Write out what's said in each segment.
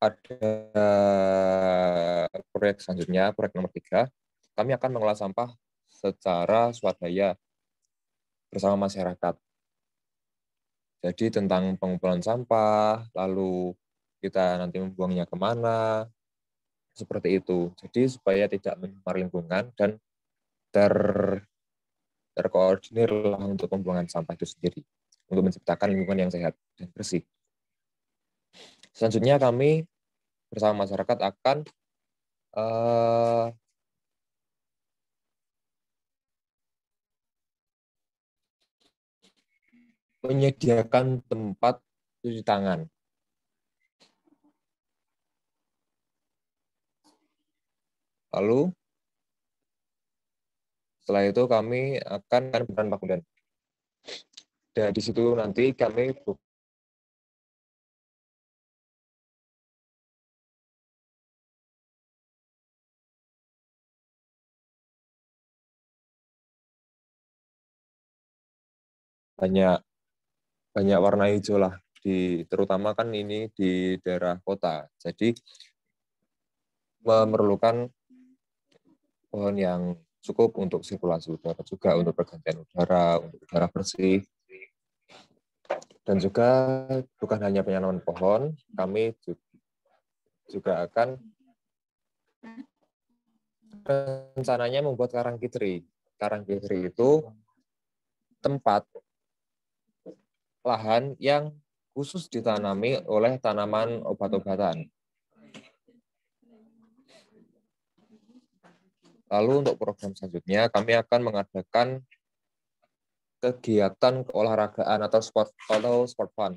ada proyek selanjutnya, proyek nomor 3, kami akan mengolah sampah secara swadaya bersama masyarakat. Jadi tentang pengumpulan sampah, lalu kita nanti membuangnya kemana, seperti itu. Jadi supaya tidak mencemar lingkungan dan terkoordinir lah untuk pembuangan sampah itu sendiri, untuk menciptakan lingkungan yang sehat dan bersih. Selanjutnya kami bersama masyarakat akan menyediakan tempat cuci tangan. Lalu setelah itu kami akan berperan Pakundan. Dan di situ nanti kami banyak warna hijau lah, terutama kan ini di daerah kota. Jadi memerlukan pohon yang cukup untuk sirkulasi udara juga, untuk pergantian udara, untuk udara bersih. Dan juga bukan hanya penanaman pohon, kami juga akan rencananya membuat karangkitri. Karangkitri itu tempat lahan yang khusus ditanami oleh tanaman obat-obatan. Lalu untuk program selanjutnya, kami akan mengadakan kegiatan keolahragaan atau sport fun.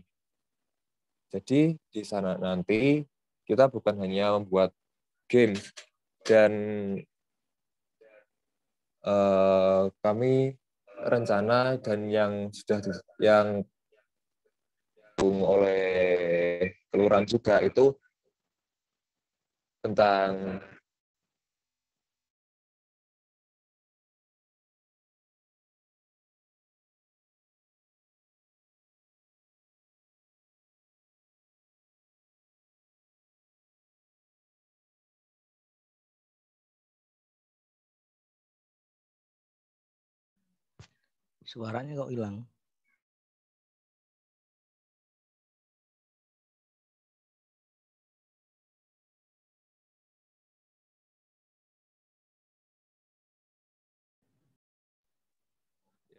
Jadi di sana nanti kita bukan hanya membuat game, dan kami rencana dan yang sudah yang oleh kelurahan juga itu tentang Suaranya kok hilang.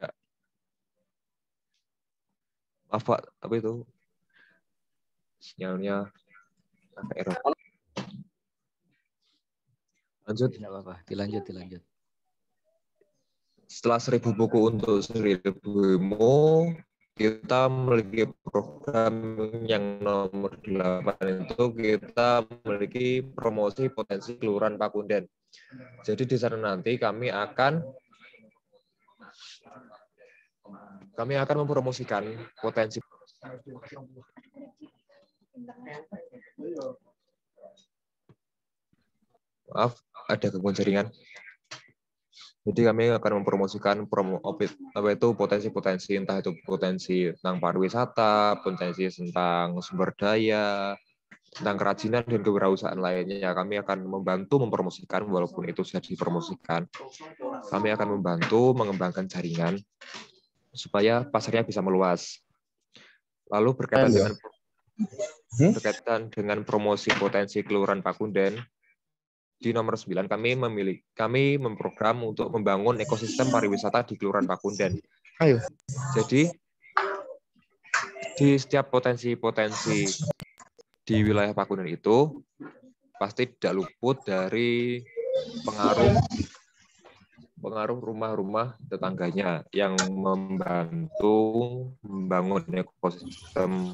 ya, maaf Pak, tapi itu sinyalnya error. Lanjut. Tidak apa-apa, dilanjut. Setelah 1.000 buku untuk 1.000 demo, kita memiliki program yang nomor 8 itu kita memiliki promosi potensi kelurahan Pakunden. Jadi di sana nanti kami akan mempromosikan potensi. Maaf, ada gangguan jaringan. Jadi kami akan mempromosikan potensi-potensi, entah itu potensi tentang pariwisata, potensi tentang sumber daya, tentang kerajinan dan kewirausahaan lainnya. Kami akan membantu mempromosikan, walaupun itu sudah dipromosikan. Kami akan membantu mengembangkan jaringan supaya pasarnya bisa meluas. Lalu berkaitan dengan promosi potensi kelurahan Pakunden, di nomor 9 kami memprogram untuk membangun ekosistem pariwisata di Kelurahan Pakunden. Jadi di setiap potensi-potensi di wilayah Pakunden itu pasti tidak luput dari pengaruh rumah-rumah tetangganya yang membantu membangun ekosistem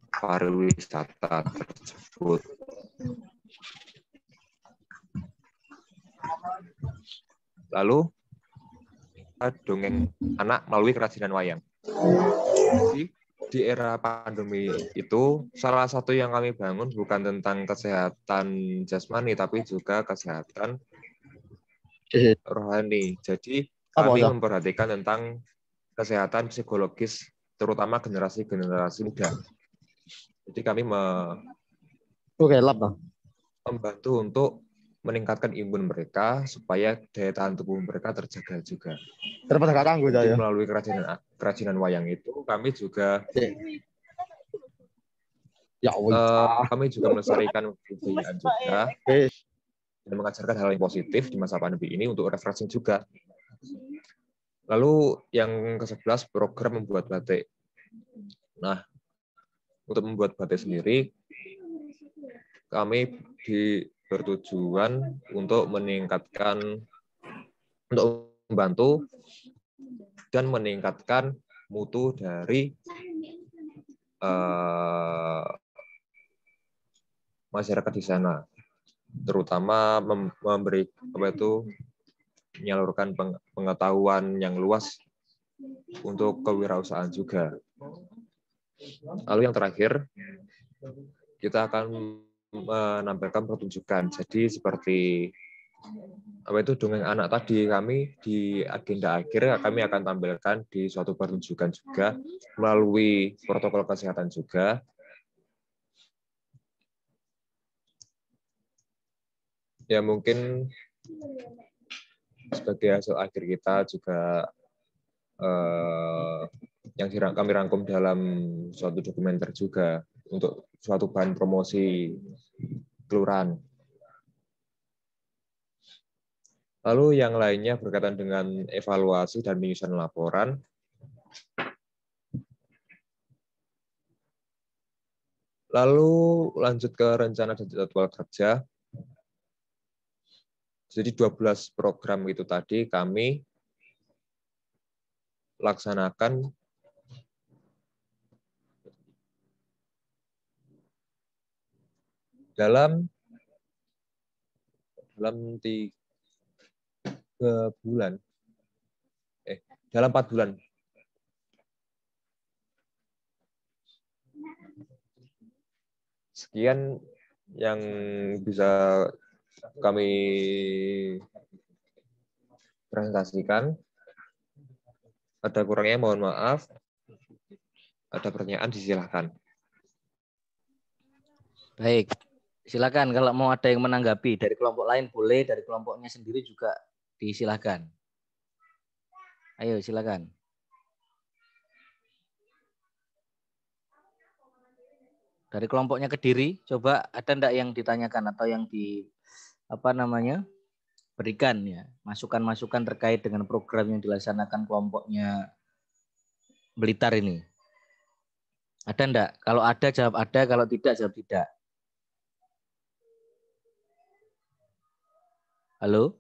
pariwisata tersebut. Lalu dongeng anak melalui kerajinan wayang. Di era pandemi itu salah satu yang kami bangun bukan tentang kesehatan jasmani tapi juga kesehatan rohani. Jadi kami memperhatikan tentang kesehatan psikologis terutama generasi muda. Jadi kami Oke, lab Bang. membantu untuk meningkatkan imun mereka supaya daya tahan tubuh mereka terjaga juga. Terus gak tangguh Jadi ya. melalui kerajinan wayang itu kami juga Ya Allah. kami juga melestarikan kebudayaan juga Oke. dan mengajarkan hal yang positif di masa pandemi ini untuk refreshing juga. Lalu yang ke-11 program membuat batik. Nah, untuk membuat batik sendiri kami bertujuan untuk membantu dan meningkatkan mutu dari masyarakat di sana, terutama menyalurkan pengetahuan yang luas untuk kewirausahaan juga. Lalu yang terakhir, kita akan menampilkan pertunjukan. Jadi seperti dongeng anak tadi, kami di agenda akhir kami akan tampilkan di suatu pertunjukan juga melalui protokol kesehatan juga. Ya mungkin sebagai hasil akhir kita juga yang kami rangkum dalam suatu dokumenter juga untuk suatu bahan promosi kelurahan. Lalu yang lainnya berkaitan dengan evaluasi dan penyusunan laporan. Lalu lanjut ke rencana dan jadwal kerja. Jadi 12 program itu tadi kami laksanakan dalam 3 bulan. Dalam 4 bulan. Sekian yang bisa kami presentasikan. Ada kurangnya mohon maaf. Ada pertanyaan disilahkan. Baik, silakan kalau mau ada yang menanggapi dari kelompok lain boleh, dari kelompoknya sendiri juga disilahkan. Ayo silakan. Dari kelompoknya Kediri, coba ada enggak yang ditanyakan atau yang berikan ya masukan-masukan terkait dengan program yang dilaksanakan kelompoknya Blitar ini. Ada enggak? Kalau ada jawab ada, kalau tidak jawab tidak. Halo?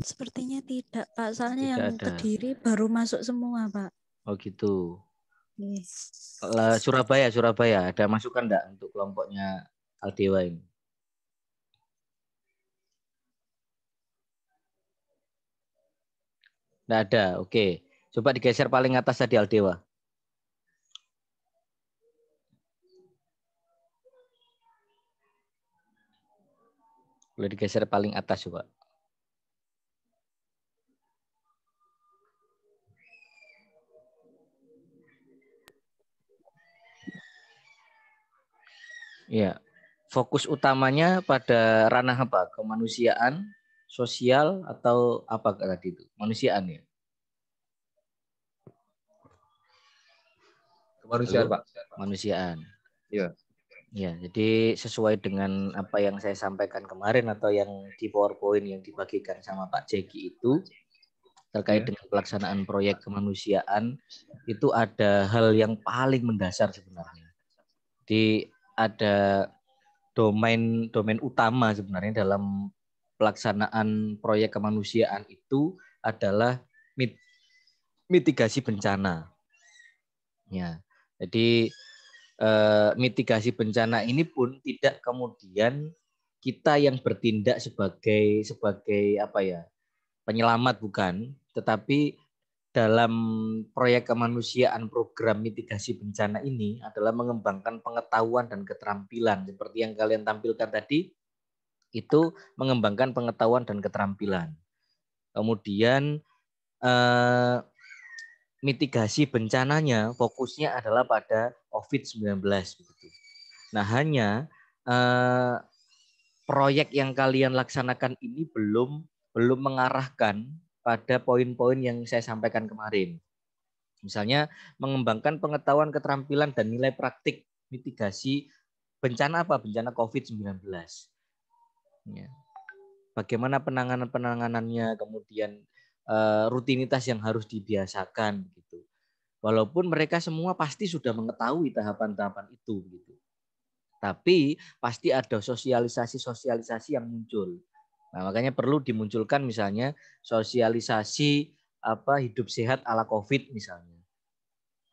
Sepertinya tidak, Pak. Soalnya Tidak yang ada. Kediri baru masuk semua, Pak. Oh gitu. Yes. Surabaya ada masukan enggak untuk kelompoknya Aldewa ini? Enggak ada. Oke. Coba digeser paling atas tadi Aldewa. Boleh digeser paling atas coba. Ya, fokus utamanya pada ranah apa? Kemanusiaan, sosial, atau apa tadi itu? Kemanusiaan ya? Kemanusiaan, Pak. Kemanusiaan. Iya. Ya, jadi sesuai dengan apa yang saya sampaikan kemarin atau yang di PowerPoint yang dibagikan sama Pak Jeki itu terkait dengan pelaksanaan proyek kemanusiaan itu ada hal yang paling mendasar sebenarnya. Jadi ada domain utama sebenarnya dalam pelaksanaan proyek kemanusiaan itu adalah mitigasi bencana. Ya, jadi mitigasi bencana ini pun tidak kemudian kita yang bertindak sebagai penyelamat bukan, tetapi dalam proyek kemanusiaan program mitigasi bencana ini adalah mengembangkan pengetahuan dan keterampilan seperti yang kalian tampilkan tadi, itu mengembangkan pengetahuan dan keterampilan. Kemudian mitigasi bencananya fokusnya adalah pada COVID-19 begitu. Nah, hanya proyek yang kalian laksanakan ini belum mengarahkan pada poin-poin yang saya sampaikan kemarin. Misalnya mengembangkan pengetahuan, keterampilan, dan nilai praktik mitigasi bencana apa? Bencana COVID-19. Ya. Bagaimana penanganannya, kemudian rutinitas yang harus dibiasakan gitu. Walaupun mereka semua pasti sudah mengetahui tahapan-tahapan itu gitu. Tapi pasti ada sosialisasi yang muncul. Nah, makanya perlu dimunculkan misalnya sosialisasi hidup sehat ala COVID misalnya.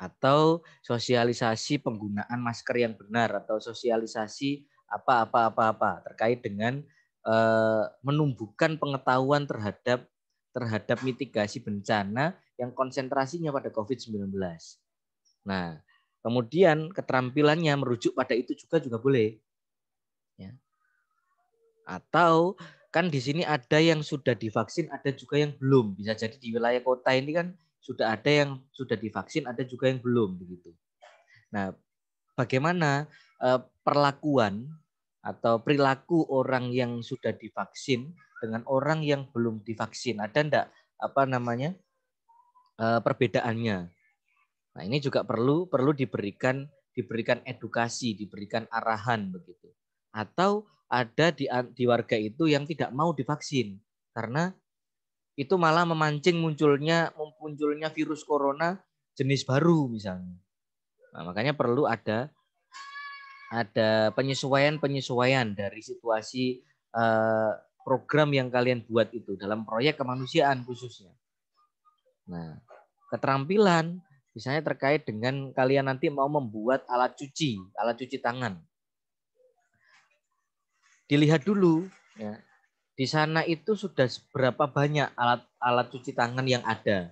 Atau sosialisasi penggunaan masker yang benar, atau sosialisasi apa terkait dengan menumbuhkan pengetahuan terhadap mitigasi bencana yang konsentrasinya pada COVID-19. Nah, kemudian keterampilannya merujuk pada itu juga boleh. Ya. Atau kan di sini ada yang sudah divaksin, ada juga yang belum. Bisa jadi di wilayah kota ini kan sudah ada yang sudah divaksin, ada juga yang belum begitu. Nah, bagaimana perlakuan atau perilaku orang yang sudah divaksin dengan orang yang belum divaksin? Ada enggak perbedaannya? Nah, ini juga perlu diberikan edukasi, diberikan arahan begitu. Atau ada di warga itu yang tidak mau divaksin karena itu malah memancing munculnya virus corona jenis baru misalnya. Nah, makanya perlu ada penyesuaian dari situasi program yang kalian buat itu dalam proyek kemanusiaan khususnya. Nah, keterampilan misalnya terkait dengan kalian nanti mau membuat alat cuci tangan. Dilihat dulu ya, di sana itu sudah berapa banyak alat cuci tangan yang ada.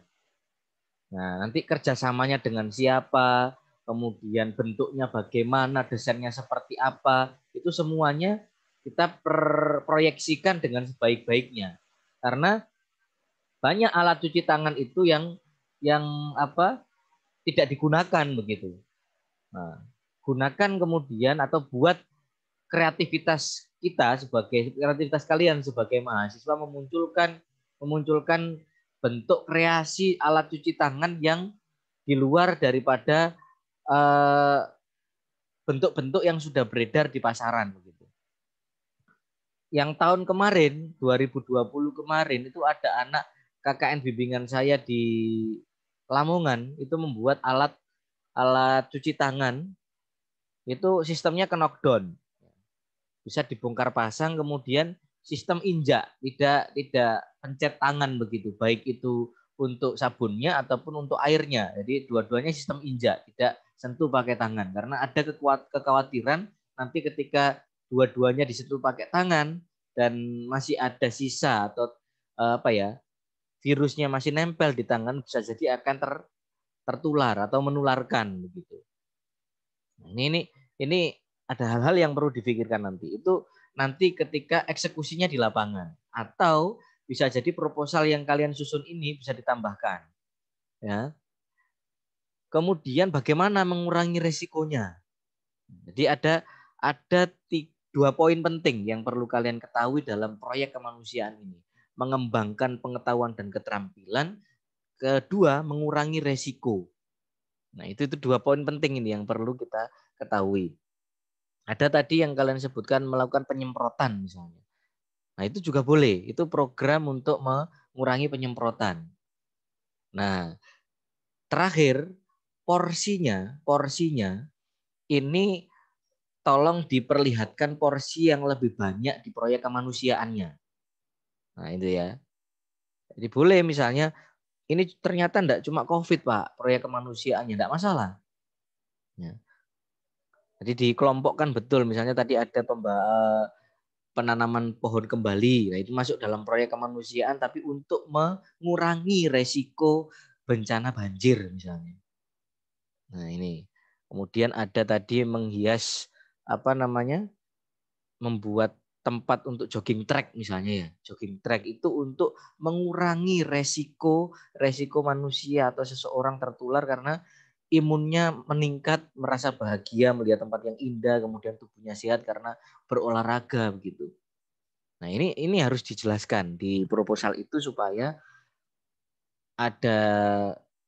Nah, nanti kerjasamanya dengan siapa, kemudian bentuknya bagaimana, desainnya seperti apa, itu semuanya kita proyeksikan dengan sebaik-baiknya. Karena banyak alat cuci tangan itu yang tidak digunakan begitu. Nah, gunakan kemudian atau buat kreativitas kalian sebagai mahasiswa memunculkan bentuk kreasi alat cuci tangan yang di luar daripada bentuk-bentuk yang sudah beredar di pasaran begitu. Yang tahun kemarin 2020 kemarin itu ada anak KKN bimbingan saya di Lamongan itu membuat alat cuci tangan itu sistemnya ke knockdown. Bisa dibongkar pasang, kemudian sistem injak, tidak pencet tangan begitu, baik itu untuk sabunnya ataupun untuk airnya. Jadi dua-duanya sistem injak, tidak sentuh pakai tangan. Karena ada kekhawatiran nanti ketika dua-duanya disentuh pakai tangan dan masih ada sisa atau virusnya masih nempel di tangan, bisa jadi akan tertular atau menularkan begitu. Nah, ini ada hal-hal yang perlu dipikirkan nanti. Itu nanti ketika eksekusinya di lapangan. Atau bisa jadi proposal yang kalian susun ini bisa ditambahkan. Ya. Kemudian bagaimana mengurangi resikonya. Jadi ada 2 poin penting yang perlu kalian ketahui dalam proyek kemanusiaan ini. Mengembangkan pengetahuan dan keterampilan. Kedua, mengurangi resiko. Nah, itu 2 poin penting ini yang perlu kita ketahui. Ada tadi yang kalian sebutkan melakukan penyemprotan misalnya. Nah, itu juga boleh. Itu program untuk mengurangi penyemprotan. Nah, terakhir porsinya ini tolong diperlihatkan porsi yang lebih banyak di proyek kemanusiaannya. Nah, itu ya. Jadi boleh misalnya ini ternyata enggak cuma COVID, Pak, proyek kemanusiaannya enggak masalah. Ya. Jadi dikelompokkan betul, misalnya tadi ada penanaman pohon kembali, nah itu masuk dalam proyek kemanusiaan tapi untuk mengurangi resiko bencana banjir misalnya. Nah ini, kemudian ada tadi menghias membuat tempat untuk jogging track misalnya ya, jogging track itu untuk mengurangi resiko manusia atau seseorang tertular karena imunnya meningkat, merasa bahagia melihat tempat yang indah, kemudian tubuhnya sehat karena berolahraga begitu. Nah, ini harus dijelaskan di proposal itu supaya ada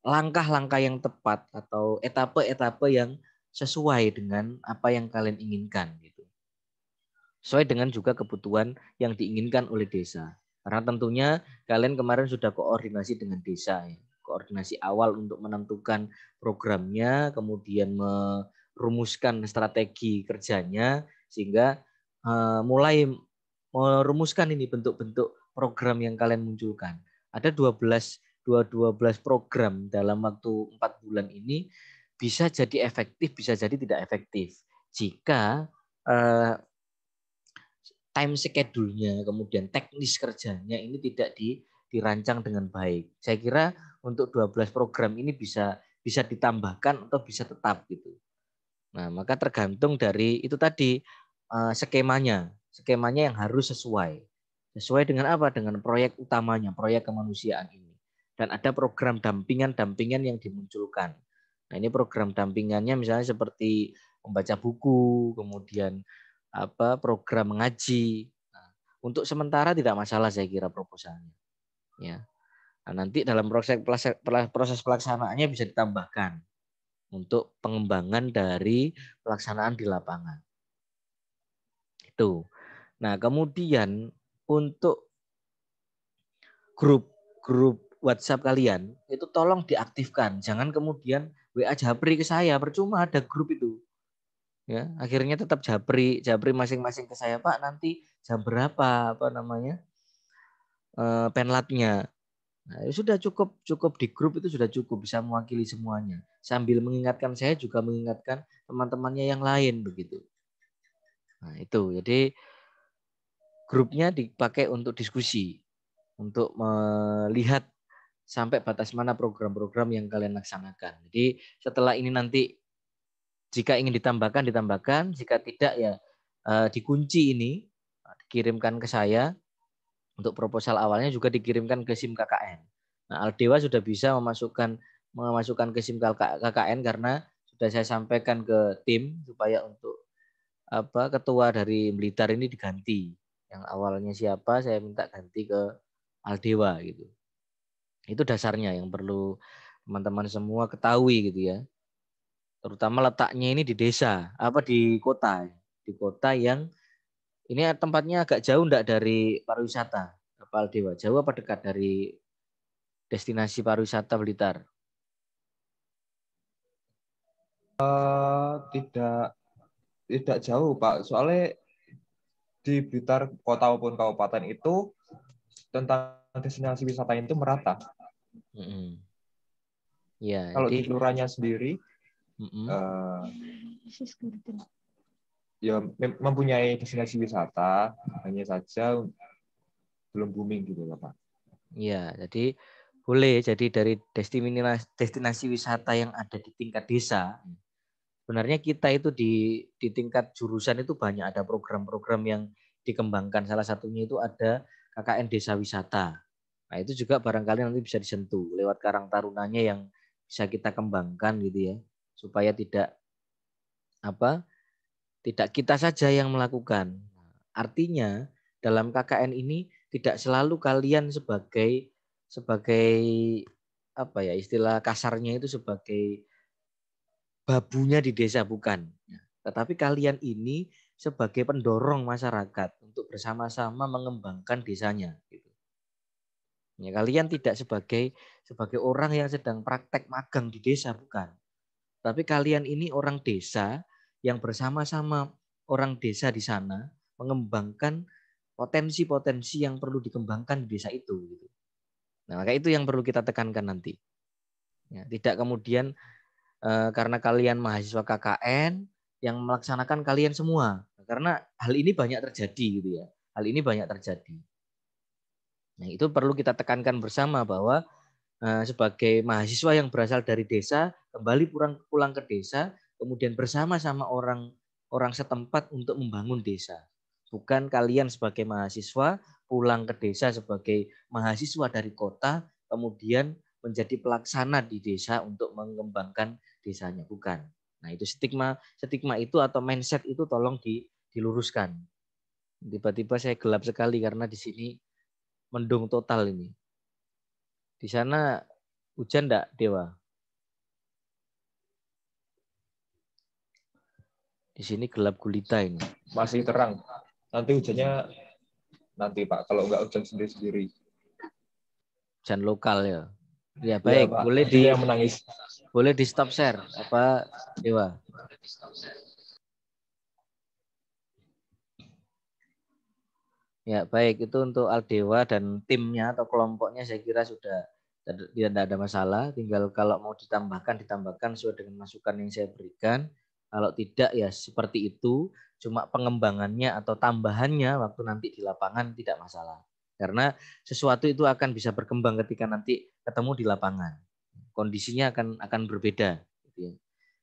langkah-langkah yang tepat atau etape-etape yang sesuai dengan apa yang kalian inginkan gitu. Sesuai dengan juga kebutuhan yang diinginkan oleh desa. Karena tentunya kalian kemarin sudah koordinasi dengan desa ya. Koordinasi awal untuk menentukan programnya, kemudian merumuskan strategi kerjanya sehingga mulai merumuskan ini bentuk-bentuk program yang kalian munculkan. Ada 12 program dalam waktu 4 bulan ini bisa jadi efektif, bisa jadi tidak efektif. Jika time schedule-nya, kemudian teknis kerjanya ini tidak dirancang dengan baik. Saya kira untuk 12 program ini bisa ditambahkan atau bisa tetap gitu. Nah, maka tergantung dari itu tadi skemanya. Skemanya yang harus sesuai. Sesuai dengan apa? Dengan proyek utamanya, proyek kemanusiaan ini. Dan ada program dampingan-dampingan yang dimunculkan. Nah, ini program dampingannya misalnya seperti membaca buku, kemudian program mengaji. Nah, untuk sementara tidak masalah saya kira proposalnya. Ya. Nah, nanti dalam proses pelaksanaannya bisa ditambahkan untuk pengembangan dari pelaksanaan di lapangan. Itu. Nah, kemudian untuk grup WhatsApp kalian itu tolong diaktifkan. Jangan kemudian WA Japri ke saya, percuma ada grup itu. Ya, akhirnya tetap Japri masing-masing ke saya, Pak, nanti jam berapa penlatnya. Nah, sudah cukup di grup itu sudah cukup bisa mewakili semuanya. Sambil mengingatkan saya juga mengingatkan teman-temannya yang lain begitu. Nah, itu. Jadi grupnya dipakai untuk diskusi, untuk melihat sampai batas mana program-program yang kalian laksanakan. Jadi setelah ini nanti jika ingin ditambahkan, jika tidak ya dikunci ini, dikirimkan ke saya. Untuk proposal awalnya juga dikirimkan ke SIM KKN. Nah, Aldewa sudah bisa memasukkan ke SIM KKN karena sudah saya sampaikan ke tim supaya untuk ketua dari Blitar ini diganti. Yang awalnya siapa saya minta ganti ke Aldewa gitu. Itu dasarnya yang perlu teman-teman semua ketahui gitu ya. Terutama letaknya ini di desa, di kota. Di kota yang ini tempatnya agak jauh enggak dari pariwisata, Kapal Dewa? Jauh apa dekat dari destinasi pariwisata Blitar? Tidak jauh, Pak. Soalnya di Blitar kota maupun kabupaten itu tentang destinasi wisata itu merata. Ya, kalau jadi di kelurahannya sendiri ya mempunyai destinasi wisata, hanya saja belum booming gitu loh, Pak. Iya, jadi boleh jadi dari destinasi wisata yang ada di tingkat desa. Sebenarnya kita itu di tingkat jurusan itu banyak ada program-program yang dikembangkan. Salah satunya itu ada KKN Desa Wisata. Nah, itu juga barangkali nanti bisa disentuh lewat Karang Tarunanya yang bisa kita kembangkan gitu ya. Supaya tidak kita saja yang melakukan. Artinya dalam KKN ini tidak selalu kalian sebagai istilah kasarnya itu sebagai babunya di desa, bukan. Tetapi kalian ini sebagai pendorong masyarakat untuk bersama-sama mengembangkan desanya. Gitu. Ya, kalian tidak sebagai orang yang sedang praktek magang di desa, bukan. Tapi kalian ini orang desa yang bersama-sama orang desa di sana mengembangkan potensi-potensi yang perlu dikembangkan di desa itu. Gitu. Nah, maka itu yang perlu kita tekankan nanti. Ya, tidak kemudian karena kalian mahasiswa KKN yang melaksanakan kalian semua. Karena hal ini banyak terjadi gitu ya. Hal ini banyak terjadi. Nah, itu perlu kita tekankan bersama bahwa sebagai mahasiswa yang berasal dari desa kembali pulang ke desa, kemudian bersama-sama orang setempat untuk membangun desa. Bukan kalian sebagai mahasiswa pulang ke desa sebagai mahasiswa dari kota, kemudian menjadi pelaksana di desa untuk mengembangkan desanya, bukan. Nah, itu stigma itu atau mindset itu tolong diluruskan. Tiba-tiba saya gelap sekali karena di sini mendung total ini. Di sana hujan enggak, Dewa? Di sini gelap gulita ini. Masih terang. Nanti hujannya nanti Pak, kalau nggak hujan sendiri-sendiri. Hujan lokal ya. Ya Iya, baik, Pak. boleh Dia yang menangis. boleh di stop share apa Dewa? Ya baik, itu untuk Aldewa dan timnya atau kelompoknya saya kira sudah tidak ada masalah. Tinggal kalau mau ditambahkan sesuai dengan masukan yang saya berikan. Kalau tidak ya seperti itu. Cuma pengembangannya atau tambahannya waktu nanti di lapangan tidak masalah. Karena sesuatu itu akan bisa berkembang ketika nanti ketemu di lapangan. Kondisinya akan berbeda.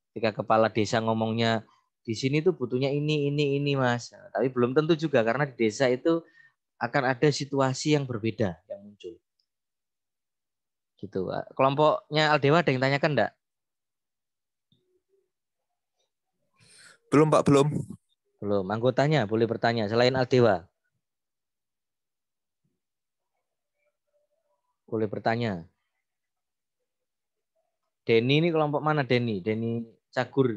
Ketika kepala desa ngomongnya di sini tuh butuhnya ini Mas. Tapi belum tentu juga karena di desa itu akan ada situasi yang berbeda yang muncul. Gitu. Kelompoknya Aldewa ada yang tanyakan enggak? Belum, Pak, belum. Belum. Anggotanya boleh bertanya selain Aldewa. Boleh bertanya. Denny ini kelompok mana Denny? Denny Cagur.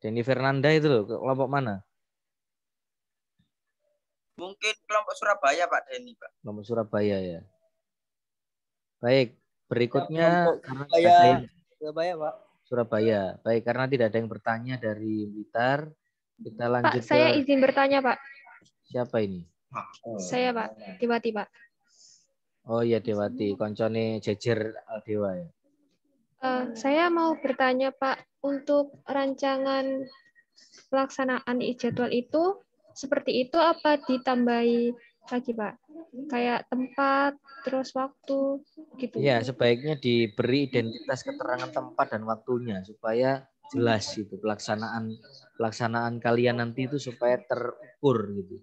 Denny Fernanda itu loh, kelompok mana? Mungkin kelompok Surabaya Pak Denny, Pak. Kelompok Surabaya ya. Baik, berikutnya karena Surabaya, Pak. Surabaya. Baik, karena tidak ada yang bertanya dari Blitar, kita lanjut Pak, saya izin bertanya, Pak. Siapa ini? Saya, Pak. Dewati, Pak. Oh iya Dewati, koncone jejer Aldewa ya. Saya mau bertanya, Pak, untuk rancangan pelaksanaan jadwal itu seperti itu apa ditambahi lagi, Pak? Kayak tempat, terus waktu, gitu. Iya, sebaiknya diberi identitas keterangan tempat dan waktunya supaya jelas itu pelaksanaan kalian nanti itu supaya terukur gitu.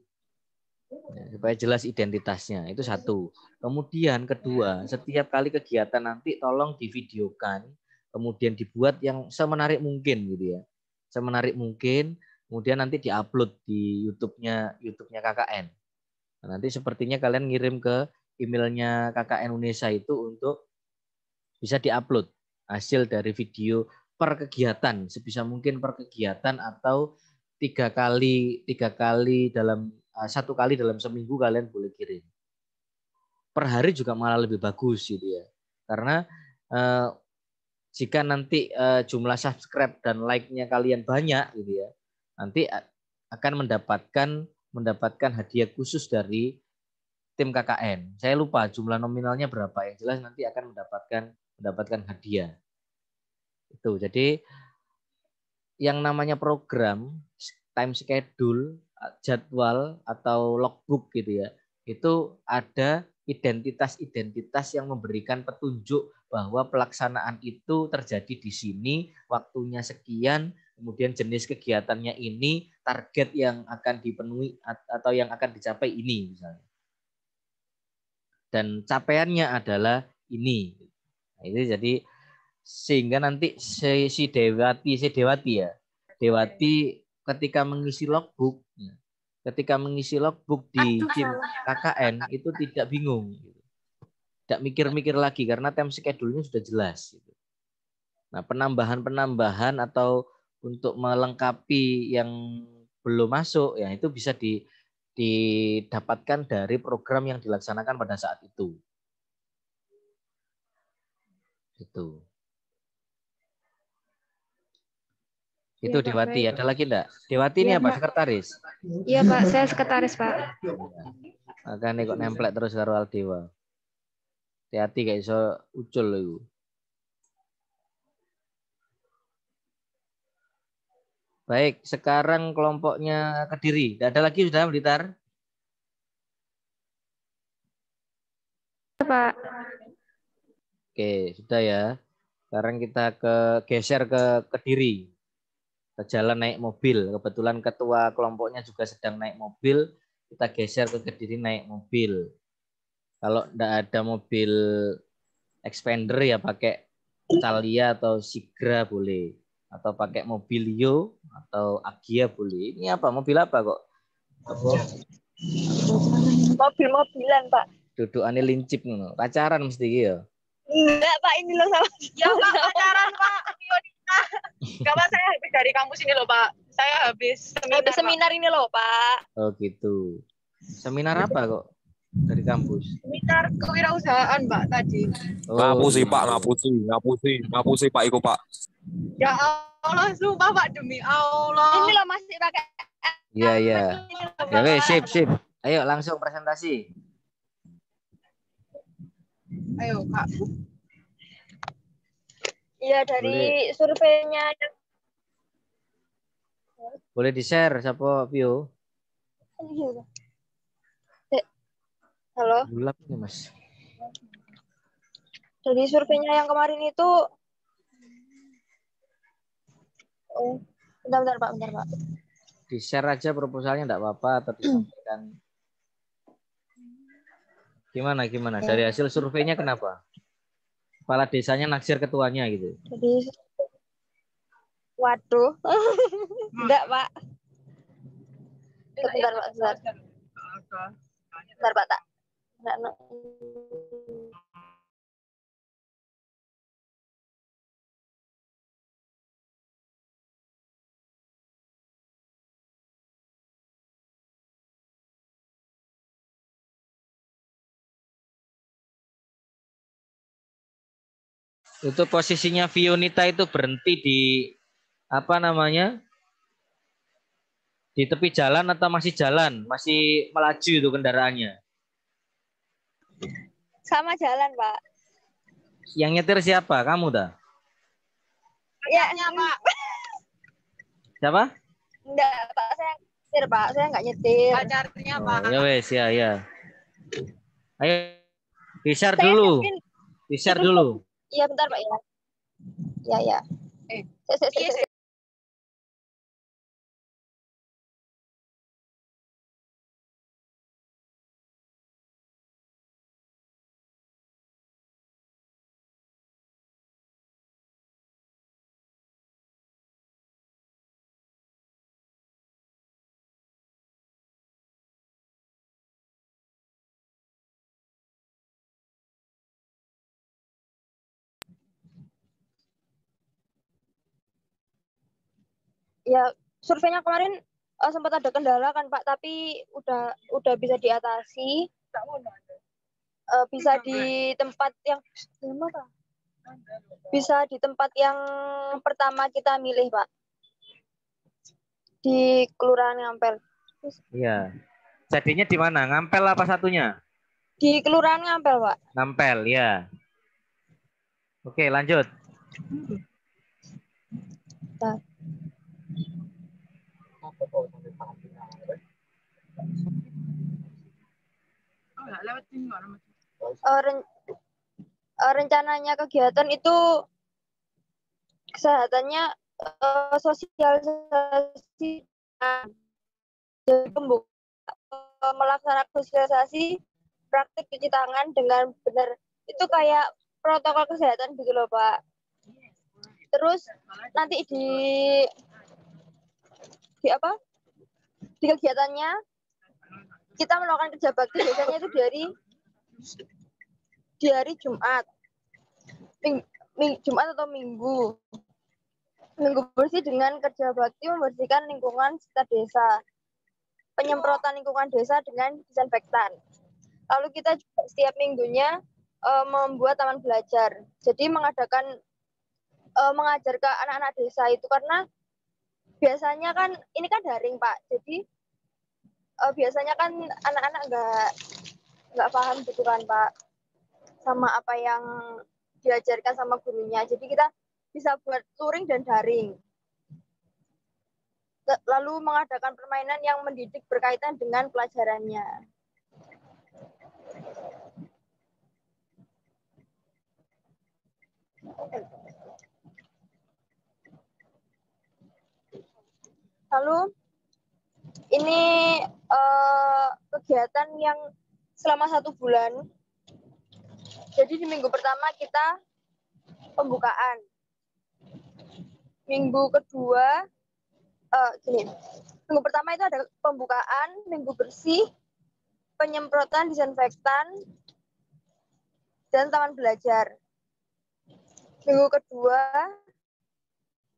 Ya, supaya jelas identitasnya. Itu satu. Kemudian kedua, setiap kali kegiatan nanti tolong divideokan, kemudian dibuat yang semenarik mungkin gitu ya. Semenarik mungkin, kemudian nanti diupload di YouTube-nya KKN. Nah, nanti sepertinya kalian ngirim ke emailnya KKN Unesa itu untuk bisa diupload hasil dari video per kegiatan, sebisa mungkin per kegiatan atau tiga kali dalam satu kali dalam seminggu kalian boleh kirim. Per hari juga malah lebih bagus gitu ya. Karena jika nanti jumlah subscribe dan like-nya kalian banyak gitu ya, nanti akan mendapatkan hadiah khusus dari tim KKN. Saya lupa jumlah nominalnya berapa, yang jelas nanti akan mendapatkan hadiah. Itu. Jadi yang namanya program, time schedule, jadwal atau logbook gitu ya, itu ada identitas yang memberikan petunjuk bahwa pelaksanaan itu terjadi di sini, waktunya sekian, kemudian jenis kegiatannya ini, target yang akan dipenuhi atau yang akan dicapai ini misalnya. Dan capaiannya adalah ini. Nah, itu jadi sehingga nanti si Dewati ya. Dewati ketika mengisi logbook di tim KKN itu tidak bingung. Tidak mikir-mikir lagi karena time schedule-nya sudah jelas. Nah, penambahan atau untuk melengkapi yang belum masuk ya itu bisa didapatkan dari program yang dilaksanakan pada saat itu. Itu Ya, Dewati. Pak, Ada lagi enggak? Dewati ini ya, apa? Pak. Sekretaris? Iya, Pak. Saya sekretaris, Pak. Makanya kok nemplek terus karo Aldewa. Hati-hati kayak iso ucul itu. Baik, sekarang kelompoknya Kediri. Tidak ada lagi sudah Blitar? Pak. Oke, sudah ya. Sekarang kita geser ke Kediri. Ke jalan naik mobil. Kebetulan ketua kelompoknya juga sedang naik mobil. Kita geser ke Kediri naik mobil. Kalau nggak ada mobil expander ya pakai Thalia atau Sigra boleh. Atau pakai Mobilio atau Agia boleh. Ini apa? Mobil apa kok? Apa? Mobil-mobilan, Pak. Dudukannya lincip ngono. Pacaran mesti iki ya. Enggak, Pak, ini loh sama. Ya, Pak, pacaran, Pak. Enggak, Pak, saya habis dari kampus ini loh, Pak. Saya habis seminar ini loh, Pak. Oh gitu. Seminar apa kok dari kampus? Seminar kewirausahaan, Pak, tadi. Oh, Ngapusi gitu. Pak, ngapusi Pak iku Pak. Ya Allah, sumpah, Pak, demi Allah. Ini loh masih pakai. Iya, iya. Ya wes, sip. Ayo langsung presentasi. Ayo, Kak. Iya, dari Boleh. surveinya. Boleh di-share siapa Vio? Halo. Gelap nih, Mas. Dari surveinya yang kemarin itu. Oh, bentar, Pak. Di-share aja proposalnya enggak apa-apa atau disampaikan. Gimana? Dari hasil surveinya kenapa? Kepala desanya naksir ketuanya gitu. Jadi, waduh. Enggak, Pak. Bentar, Pak. Bentar, Pak. Enggak. Itu posisinya Vionita itu berhenti di apa namanya? Di tepi jalan atau masih jalan? Masih melaju itu kendaraannya? Sama jalan, Pak. Yang nyetir siapa? Kamu dah? Ya, Pak. Siapa? Enggak, Pak. Saya nyetir, Pak. Saya enggak nyetir. Pacarnya, Pak. Ya wes, ya. Ayo, di-share Saya dulu. yakin. Di-share dulu. Iya, bentar, Pak, ya. Ya. Ya, surveinya kemarin sempat ada kendala kan, Pak, tapi udah bisa diatasi. Bisa di tempat yang pertama kita milih, Pak. Di Kelurahan Ngampel. Iya. Jadinya di mana? Ngampel apa satunya? Di Kelurahan Ngampel, Pak. Ngampel, ya. Oke, lanjut. Nah. Rencananya kegiatan itu kesehatannya sosialisasi, jadi melaksanakan sosialisasi praktik cuci tangan dengan benar, itu kayak protokol kesehatan gitu loh, Pak. Terus nanti di kegiatannya kita melakukan kerja bakti biasanya itu di hari Jumat. Jumat atau Minggu bersih dengan kerja bakti membersihkan lingkungan sekitar desa, penyemprotan lingkungan desa dengan disinfektan. Lalu kita juga setiap minggunya membuat taman belajar, jadi mengajar ke anak-anak desa itu, karena biasanya kan ini kan daring, Pak, jadi biasanya kan anak-anak nggak paham gitu kan, Pak, sama apa yang diajarkan sama gurunya. Jadi kita bisa buat luring dan daring. Lalu mengadakan permainan yang mendidik berkaitan dengan pelajarannya. Lalu ini kegiatan yang selama 1 bulan Jadi di minggu pertama kita pembukaan. Minggu kedua, minggu pertama itu ada pembukaan, minggu bersih, penyemprotan disinfektan, dan taman belajar. Minggu kedua,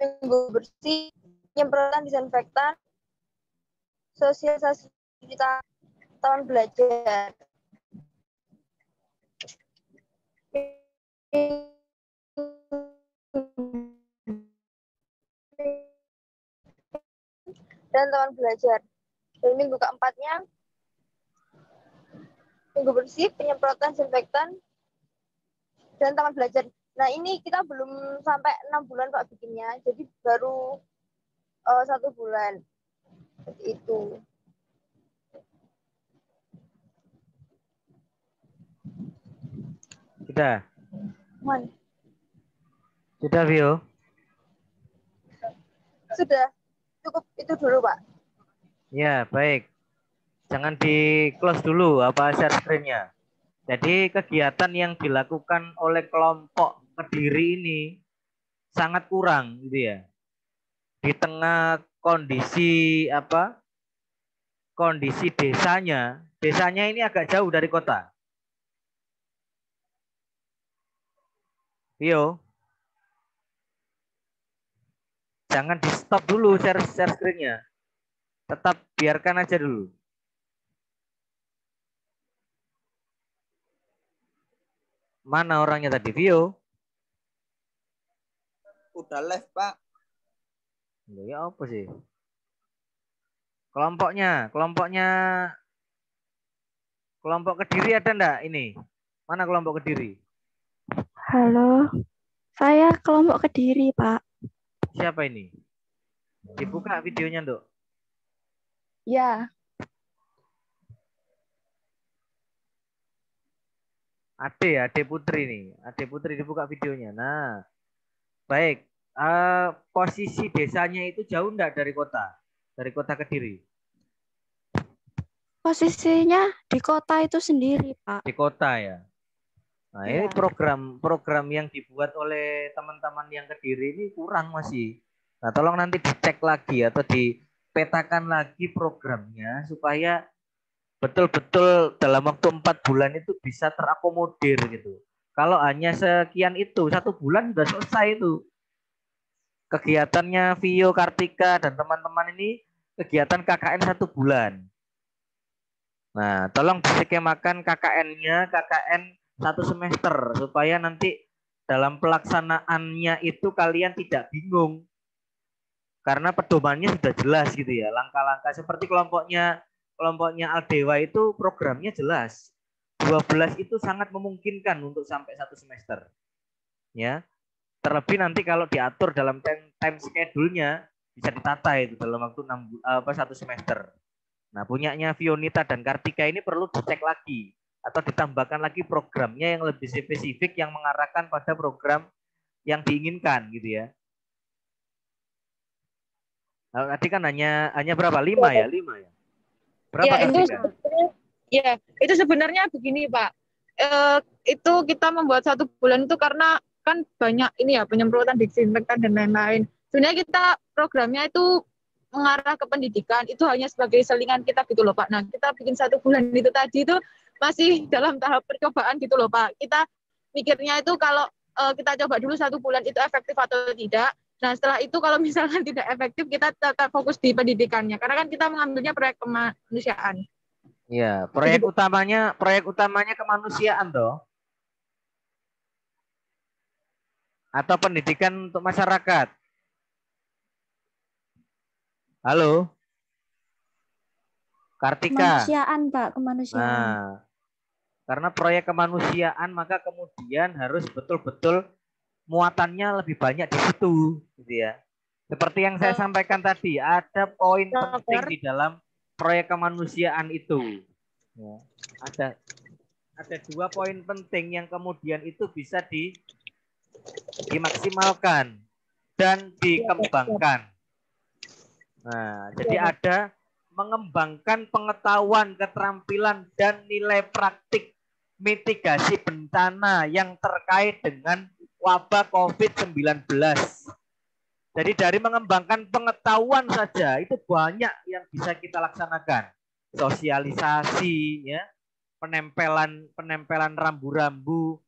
minggu bersih, penyemprotan disinfektan, sosialisasi kita taman belajar. Dan taman belajar. Dan minggu keempatnya, minggu bersih, penyemprotan disinfektan, dan taman belajar. Nah ini kita belum sampai 6 bulan Pak bikinnya, jadi baru 1 bulan. Seperti itu. Sudah. Man. Sudah, Vio? Sudah. Cukup itu dulu, Pak. Ya, baik. Jangan di-close dulu apa share screen-nya. Jadi kegiatan yang dilakukan oleh kelompok Kediri ini sangat kurang gitu ya. Di tengah kondisi apa? Kondisi desanya ini agak jauh dari kota. Vio. Jangan di-stop dulu share screen-nya. Tetap biarkan aja dulu. Mana orangnya tadi, Vio? Udah live, Pak. Ya apa sih? Kelompok Kediri ada enggak ini? Mana kelompok Kediri? Halo, saya kelompok Kediri, Pak. Siapa ini? Dibuka videonya, Nduk. Ya. Ade Putri nih. Ade Putri dibuka videonya. Nah, baik. Posisi desanya itu jauh enggak dari kota? Dari kota Kediri? Posisinya di kota itu sendiri, Pak. Di kota ya. Nah, ini program yang dibuat oleh teman-teman yang Kediri ini kurang masih. Nah, tolong nanti dicek lagi atau dipetakan lagi programnya supaya betul-betul dalam waktu 4 bulan itu bisa terakomodir gitu. Kalau hanya sekian itu, 1 bulan sudah selesai itu. Kegiatannya Vio, Kartika, dan teman-teman ini kegiatan KKN 1 bulan. Nah, tolong diskemakan KKN-nya, KKN 1 semester supaya nanti dalam pelaksanaannya itu kalian tidak bingung karena pedomannya sudah jelas gitu ya, langkah-langkah seperti kelompoknya Aldewa itu programnya jelas, 12 itu sangat memungkinkan untuk sampai 1 semester ya, terlebih nanti kalau diatur dalam time schedule-nya bisa ditata itu dalam waktu 1 semester. Nah, punyanya Fionita dan Kartika ini perlu dicek lagi atau ditambahkan lagi programnya yang lebih spesifik yang mengarahkan pada program yang diinginkan gitu ya. Nah, tadi kan hanya berapa? 5 ya? Berapa ya, Kartika? Itu sebenarnya begini, Pak. Itu kita membuat 1 bulan itu karena kan banyak ini ya penyemprotan disinfektan dan lain-lain. Sebenarnya kita programnya itu mengarah ke pendidikan, itu hanya sebagai selingan kita gitu loh, Pak. Nah, kita bikin 1 bulan itu tadi itu masih dalam tahap percobaan gitu loh, Pak. Kita mikirnya itu kalau kita coba dulu 1 bulan itu efektif atau tidak. Nah, setelah itu kalau misalkan tidak efektif, kita tetap fokus di pendidikannya. Karena kan kita mengambilnya proyek kemanusiaan. Iya, proyek utamanya kemanusiaan toh. Atau pendidikan untuk masyarakat. Halo. Kartika. Kemanusiaan, Pak, kemanusiaan. Nah, karena proyek kemanusiaan maka kemudian harus betul-betul muatannya lebih banyak di situ, gitu ya. Seperti yang saya sampaikan tadi, ada poin penting di dalam proyek kemanusiaan itu. Ya, ada 2 poin penting yang kemudian itu bisa dimaksimalkan dan dikembangkan. Nah, jadi ada mengembangkan pengetahuan, keterampilan, dan nilai praktik mitigasi bencana yang terkait dengan wabah COVID-19. Jadi dari mengembangkan pengetahuan saja itu banyak yang bisa kita laksanakan. Sosialisasi, ya, penempelan rambu-rambu,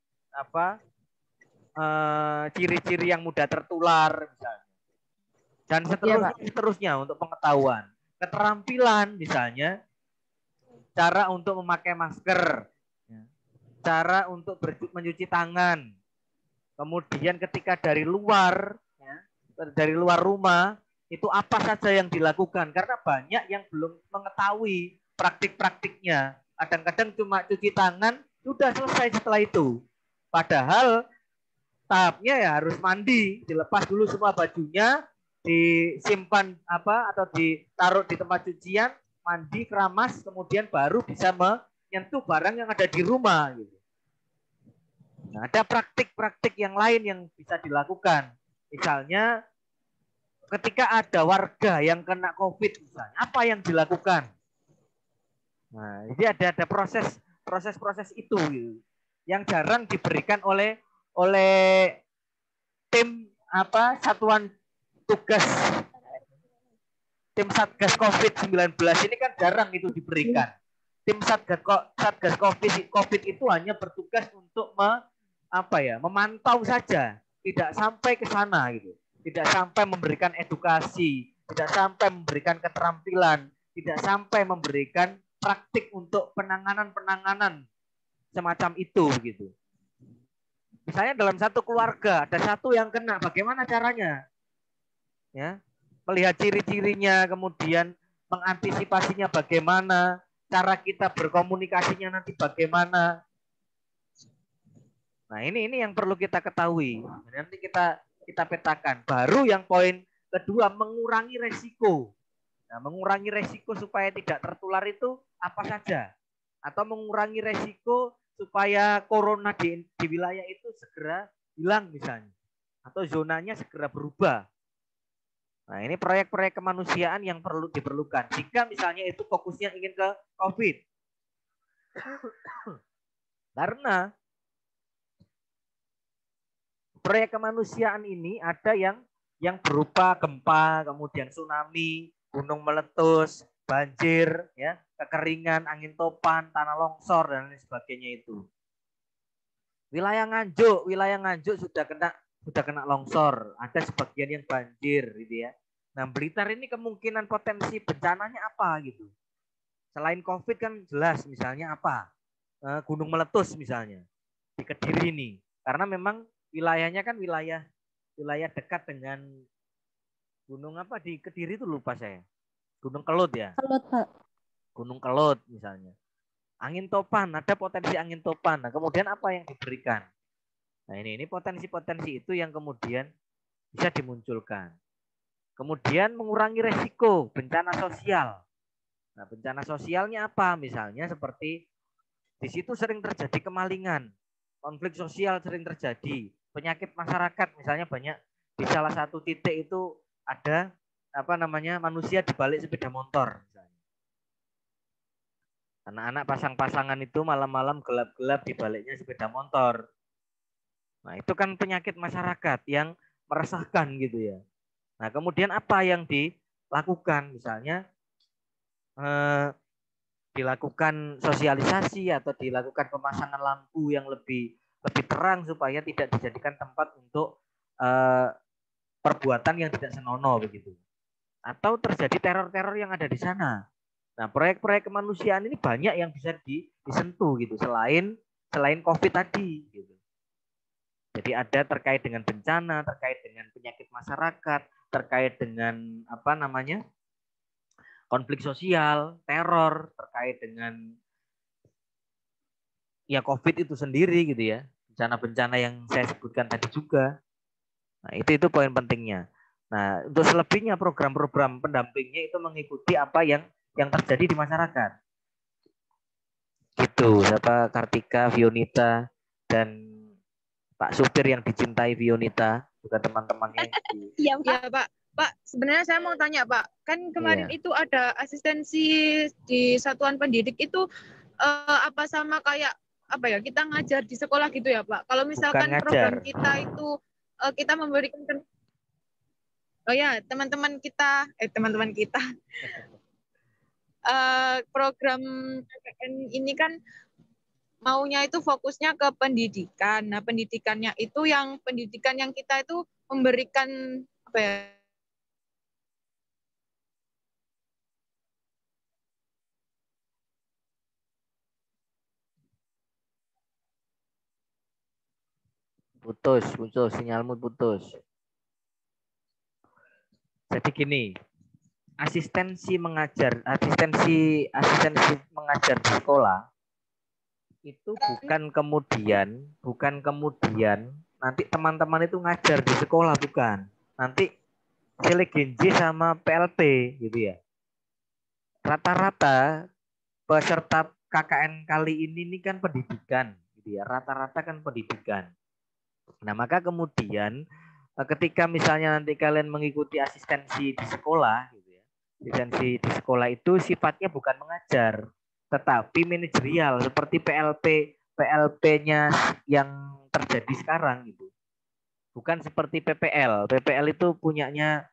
ciri-ciri yang mudah tertular misalnya. Dan seterusnya untuk pengetahuan. Keterampilan misalnya, cara untuk memakai masker, cara untuk mencuci tangan. Kemudian ketika dari luar rumah, itu apa saja yang dilakukan. Karena banyak yang belum mengetahui praktik-praktiknya. Kadang-kadang cuma cuci tangan, sudah selesai setelah itu. Padahal tahapnya ya harus mandi, dilepas dulu semua bajunya, disimpan atau ditaruh di tempat cucian, mandi, keramas, kemudian baru bisa menyentuh barang yang ada di rumah. Gitu. Nah, ada praktik-praktik yang lain yang bisa dilakukan. Misalnya ketika ada warga yang kena COVID, misalnya, apa yang dilakukan? Nah, jadi ada proses itu gitu, yang jarang diberikan oleh tim satuan tugas tim Satgas COVID-19 ini kan jarang itu diberikan. Tim Satgas COVID itu hanya bertugas untuk memantau saja, tidak sampai ke sana gitu. Tidak sampai memberikan edukasi, tidak sampai memberikan keterampilan, tidak sampai memberikan praktik untuk penanganan semacam itu gitu. Misalnya dalam satu keluarga ada satu yang kena, bagaimana caranya? Ya, melihat ciri-cirinya, kemudian mengantisipasinya bagaimana, cara kita berkomunikasinya nanti bagaimana. Nah, ini yang perlu kita ketahui. Nanti kita petakan. Baru yang poin kedua, mengurangi resiko. Nah, mengurangi resiko supaya tidak tertular itu apa saja? Atau mengurangi resiko supaya corona di wilayah itu segera hilang misalnya. Atau zonanya segera berubah. Nah, ini proyek-proyek kemanusiaan yang diperlukan. Jika misalnya itu fokusnya ingin ke COVID. Karena proyek kemanusiaan ini ada yang berupa gempa, kemudian tsunami, gunung meletus, banjir, ya, kekeringan, angin topan, tanah longsor dan lain sebagainya itu. Wilayah Nganjuk sudah kena longsor, ada sebagian yang banjir gitu ya. Nah, Blitar ini kemungkinan potensi bencananya apa gitu. Selain COVID kan jelas misalnya apa? Gunung meletus misalnya di Kediri ini. Karena memang wilayahnya kan wilayah dekat dengan gunung apa di Kediri itu lupa saya. Gunung Kelut ya. Kelut, Pak. Gunung Kelut misalnya. Angin topan, ada potensi angin topan. Nah, kemudian apa yang diberikan? Nah, ini potensi-potensi itu yang kemudian bisa dimunculkan. Kemudian mengurangi resiko bencana sosial. Nah, bencana sosialnya apa? Misalnya seperti di situ sering terjadi kemalingan, konflik sosial sering terjadi, penyakit masyarakat misalnya banyak. Di salah satu titik itu ada manusia di balik sepeda motor. Anak-anak pasang-pasangan itu malam-malam gelap-gelap di baliknya sepeda motor. Nah, itu kan penyakit masyarakat yang meresahkan gitu ya. Nah, kemudian apa yang dilakukan? Misalnya dilakukan sosialisasi atau dilakukan pemasangan lampu yang lebih terang supaya tidak dijadikan tempat untuk perbuatan yang tidak senonoh begitu. Atau terjadi teror-teror yang ada di sana. Nah, proyek-proyek kemanusiaan ini banyak yang bisa disentuh gitu selain COVID tadi gitu. Jadi ada terkait dengan bencana, terkait dengan penyakit masyarakat, terkait dengan konflik sosial, teror, terkait dengan ya COVID itu sendiri gitu ya. Bencana-bencana yang saya sebutkan tadi juga. Nah, itu poin pentingnya. Nah, untuk selebihnya program-program pendampingnya itu mengikuti apa yang terjadi di masyarakat. Gitu, Kartika, Vionita, dan Pak supir yang dicintai Vionita, juga teman-temannya. Iya, Pak. Pak, sebenarnya saya mau tanya, Pak. Kan kemarin itu ada asistensi di satuan pendidik itu apa sama kayak apa ya, kita ngajar di sekolah gitu ya Pak. Kalau misalkan Bukan program ngajar. kita itu kita memberikan oh ya teman-teman kita program KKN ini kan maunya itu fokusnya ke pendidikan. Nah, pendidikan yang kita itu memberikan apa ya? Putus, sinyalmu putus. Jadi gini, asistensi mengajar di sekolah itu bukan kemudian nanti teman-teman itu ngajar di sekolah, bukan. Nanti selegenji sama PLP gitu ya. Rata-rata peserta KKN kali ini kan pendidikan gitu ya. Rata-rata kan pendidikan. Nah, maka kemudian ketika misalnya nanti kalian mengikuti asistensi di sekolah gitu ya. Asistensi di sekolah itu sifatnya bukan mengajar, tetapi manajerial seperti PLP-nya yang terjadi sekarang gitu. Bukan seperti PPL. PPL itu punyanya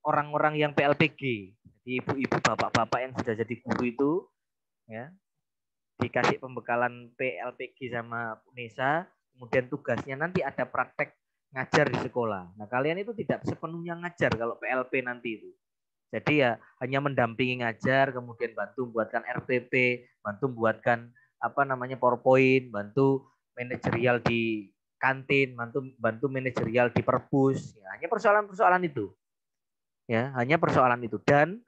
orang-orang yang PLPG. Jadi ibu-ibu, bapak-bapak yang sudah jadi guru itu ya dikasih pembekalan PLPG sama UNESA, kemudian tugasnya nanti ada praktek ngajar di sekolah. Nah, kalian itu tidak sepenuhnya ngajar kalau PLP nanti itu. Jadi ya hanya mendampingi ngajar, kemudian bantu buatkan RPP, bantu buatkan PowerPoint, bantu manajerial di kantin, bantu manajerial di perpus. Ya, hanya persoalan-persoalan itu. Ya, hanya persoalan itu. Dan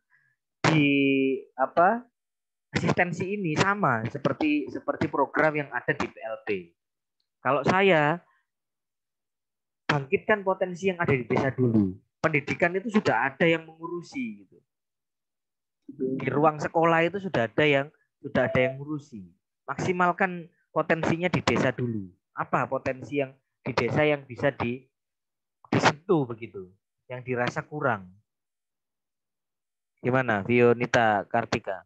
di asistensi ini sama seperti program yang ada di PLP. Kalau saya bangkitkan potensi yang ada di desa dulu. Pendidikan itu sudah ada yang mengurusi gitu. Di ruang sekolah itu sudah ada yang mengurusi. Maksimalkan potensinya di desa dulu. Apa potensi yang di desa yang bisa disentuh begitu, yang dirasa kurang. Gimana, Vionita Kartika?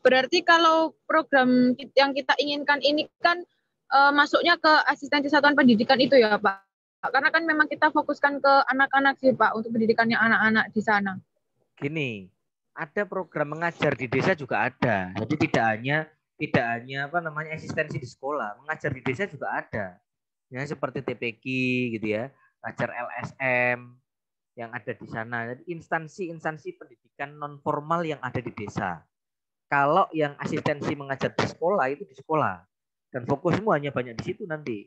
Berarti kalau program yang kita inginkan ini kan masuknya ke asistensi satuan pendidikan itu ya Pak? Karena kan memang kita fokuskan ke anak-anak sih Pak, untuk pendidikannya anak-anak di sana. Gini, ada program mengajar di desa juga ada. Jadi tidak hanya asistensi di sekolah, mengajar di desa juga ada. Ya, seperti TPQ gitu ya, ngajar LSM yang ada di sana. Jadi instansi pendidikan non formal yang ada di desa. Kalau yang asistensi mengajar di sekolah itu di sekolah. Dan fokusmu hanya banyak di situ nanti.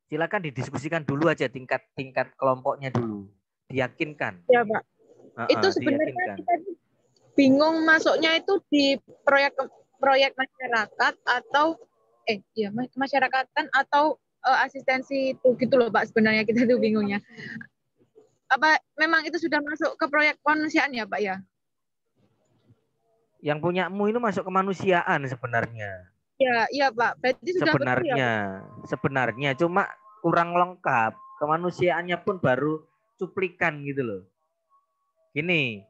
Silakan didiskusikan dulu aja tingkat kelompoknya dulu. Diyakinkan. Ya Pak. Itu sebenarnya kita bingung masuknya itu di proyek masyarakat atau masyarakatan atau asistensi itu gitu loh Pak, sebenarnya kita tuh bingungnya. Apa memang itu sudah masuk ke proyek kemanusiaan ya Pak ya? Yang punyamu itu masuk kemanusiaan sebenarnya. Ya, iya Pak. Berarti sudah sebenarnya cuma kurang lengkap. Kemanusiaannya pun baru cuplikan gitu loh. Gini,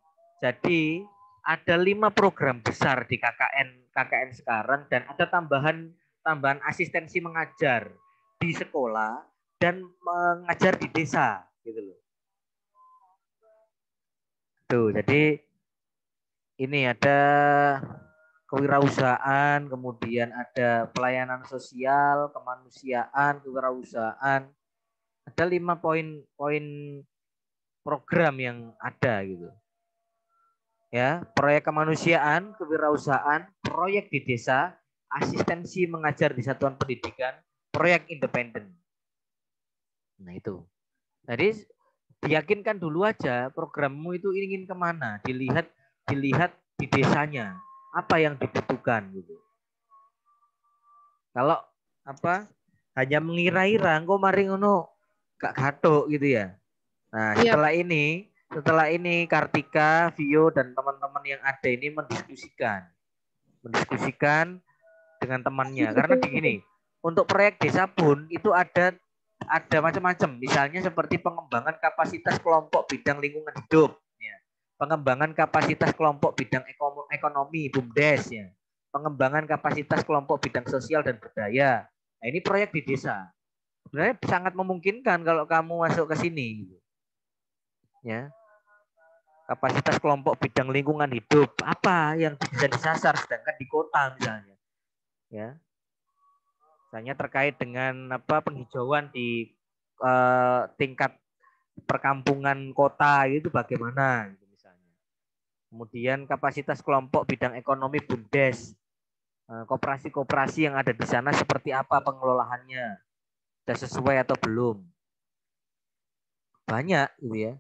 jadi ada 5 program besar di KKN sekarang dan ada tambahan asistensi mengajar di sekolah dan mengajar di desa gitu loh. Tuh, jadi ini ada kewirausahaan, kemudian ada pelayanan sosial, kemanusiaan, kewirausahaan. Ada 5 poin program yang ada gitu. Ya, proyek kemanusiaan, kewirausahaan, proyek di desa, asistensi mengajar di satuan pendidikan, proyek independen. Nah itu. Jadi diyakinkan dulu aja programmu itu ingin kemana, dilihat di desanya apa yang dibutuhkan gitu. Kalau hanya mengira-ira engko mari ngono gak gathuk gitu ya. Nah, setelah ini Kartika, Vio dan teman-teman yang ada ini mendiskusikan dengan temannya. Karena begini, untuk proyek desa pun itu ada macam-macam. Misalnya seperti pengembangan kapasitas kelompok bidang lingkungan hidup. Ya. pengembangan kapasitas kelompok bidang ekonomi BUMDes ya, pengembangan kapasitas kelompok bidang sosial dan budaya. Nah, ini proyek di desa. Sebenarnya sangat memungkinkan kalau kamu masuk ke sini. Ya. Kapasitas kelompok bidang lingkungan hidup apa yang bisa disasar sedangkan di kota misalnya. Ya. Misalnya terkait dengan apa penghijauan di tingkat perkampungan kota itu bagaimana gitu misalnya. Kemudian kapasitas kelompok bidang ekonomi BUMDes. Koperasi-koperasi yang ada di sana seperti apa pengelolaannya? Sudah sesuai atau belum? Banyak gitu ya.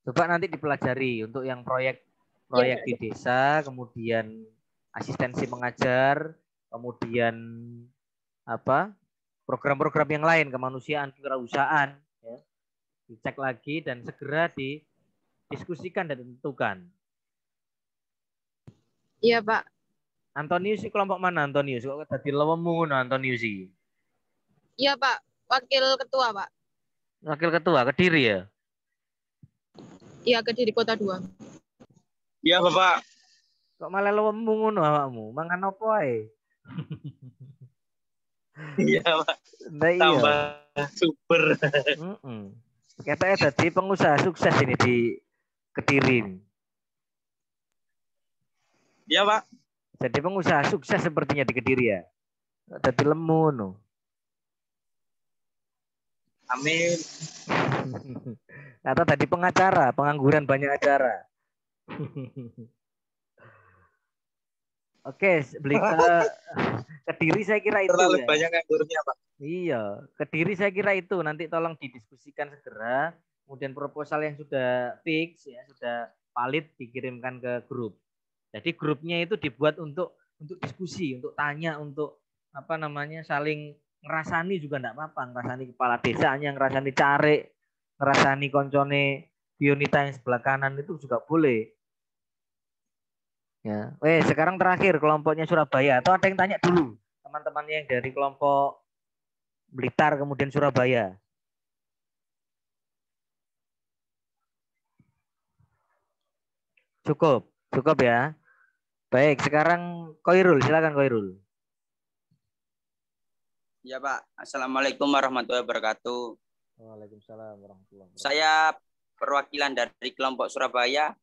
Coba nanti dipelajari untuk yang proyek di desa, kemudian asistensi mengajar, kemudian apa? Program-program yang lain kemanusiaan, kewirausahaan ya. Dicek lagi dan segera didiskusikan dan ditentukan. Iya, Pak. Antonius kelompok mana Antonius? Kok tadi lewemu Antonius sih? Iya, Pak. Wakil ketua, Pak. Wakil ketua Kediri ya? Iya, Kediri Kota 2. Iya, Bapak. Kok malah lewemu ngono awakmu? Mangan opo ae? Iya, Pak. Nah, iya. Tambah super. Katanya tadi pengusaha sukses ini di Kediri. Iya, Pak. Jadi pengusaha sukses sepertinya di Kediri ya. Tadi lemu no. Amin. Atau tadi pengacara, pengangguran banyak acara. Oke, beli Kediri saya kira itu terlalu ya. banyak nganggurnya, Pak. Iya, Kediri saya kira itu nanti tolong didiskusikan segera. Kemudian proposal yang sudah fix ya, sudah valid dikirimkan ke grup. Jadi grupnya itu dibuat untuk diskusi, untuk tanya, untuk apa namanya saling ngerasani juga enggak apa-apa, ngerasani kepala desanya, ngerasani carik, ngerasani koncone Bionita yang sebelah kanan itu juga boleh. Ya, sekarang terakhir kelompoknya Surabaya. Atau ada yang tanya dulu teman-temannya yang dari kelompok Blitar kemudian Surabaya. Cukup ya. Baik, sekarang Koirul, silakan Koirul. Ya, Pak. Assalamualaikum warahmatullahi wabarakatuh. Waalaikumsalam warahmatullahi wabarakatuh. Saya perwakilan dari kelompok Surabaya.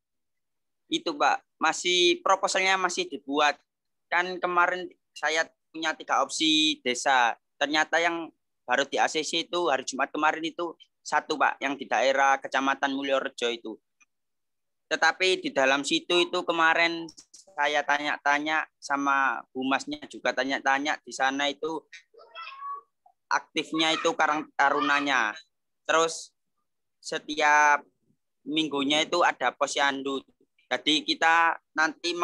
Itu, Pak, masih proposalnya masih dibuat. Kan kemarin saya punya 3 opsi desa. Ternyata yang baru di ACC itu hari Jumat kemarin itu 1, Pak, yang di daerah Kecamatan Mulyorejo itu. Tetapi di dalam situ itu kemarin saya tanya-tanya sama Humasnya juga tanya-tanya di sana itu aktifnya itu Karang Tarunanya. Terus setiap minggunya itu ada posyandu. Jadi kita nanti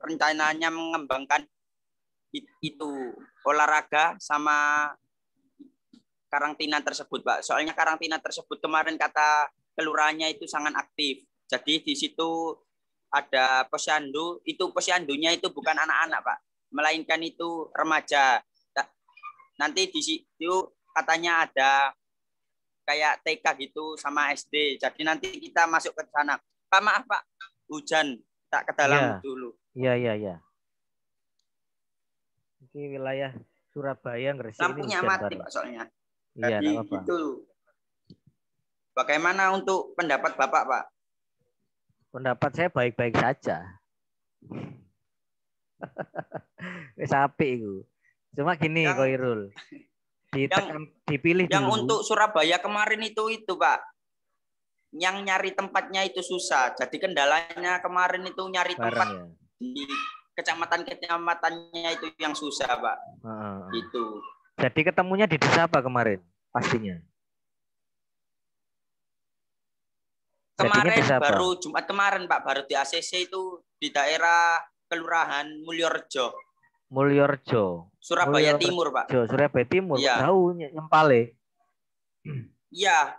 rencananya mengembangkan itu olahraga sama karantina tersebut, Pak. Soalnya karantina tersebut kemarin kata kelurahannya itu sangat aktif. Jadi di situ ada posyandu, itu posyandunya itu bukan anak-anak, Pak, melainkan itu remaja. Nanti di situ katanya ada kayak TK gitu sama SD. Jadi nanti kita masuk ke sana. Pak, maaf, Pak, hujan, tak ke dalam dulu. Iya. Ini wilayah Surabaya, Gresik ini lampunya hujan mati, baru. Pak, soalnya. Iya, jadi itu. Bagaimana untuk pendapat Bapak, Pak? Pendapat saya baik-baik saja. Sapi itu. Cuma gini, Koirul. Dipilih yang dulu. untuk Surabaya kemarin itu, Pak. Yang nyari tempatnya itu susah. Jadi kendalanya kemarin itu nyari tempat ya? Di kecamatan-kecamatannya itu yang susah, Pak. Itu. Jadi ketemunya di desa apa kemarin? Pastinya. Kemarin baru Jumat kemarin, Pak, baru di ACC itu di daerah Kelurahan Mulyorejo. Surabaya Timur, Pak. Surabaya Timur. Iya. Jauh Nyempale. Iya.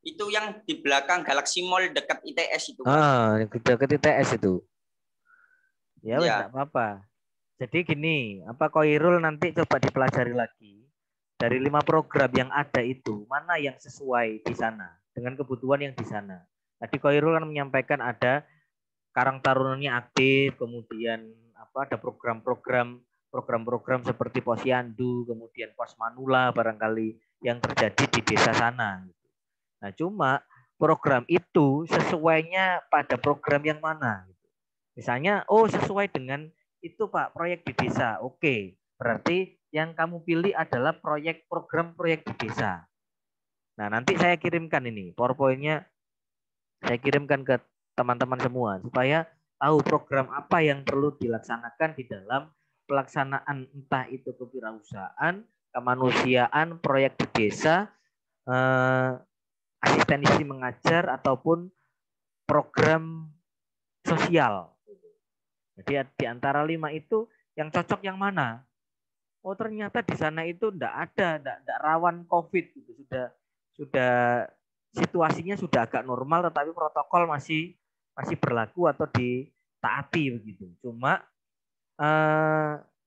Itu yang di belakang Galaxy Mall dekat ITS itu, Pak. Dekat ITS itu. Ya, enggak apa-apa. Jadi gini, Koirul nanti coba dipelajari lagi. Dari 5 program yang ada itu, mana yang sesuai di sana dengan kebutuhan yang di sana. Tadi Koirul kan menyampaikan ada Karang Tarunanya aktif, kemudian ada program-program seperti Posyandu, kemudian Pos Manula barangkali yang terjadi di desa sana. Nah, cuma program itu sesuainya pada program yang mana. Misalnya, sesuai dengan itu Pak, proyek di desa. Oke, berarti yang kamu pilih adalah program proyek di desa. Nah, nanti saya kirimkan ini, PowerPoint-nya saya kirimkan ke teman-teman semua supaya tahu program apa yang perlu dilaksanakan di dalam pelaksanaan entah itu kewirausahaan, kemanusiaan, proyek di desa, asistensi mengajar ataupun program sosial. Jadi di antara 5 itu yang cocok yang mana? Oh ternyata di sana itu enggak rawan COVID gitu. Sudah situasinya sudah agak normal tetapi protokol masih berlaku atau ditaati begitu. Cuma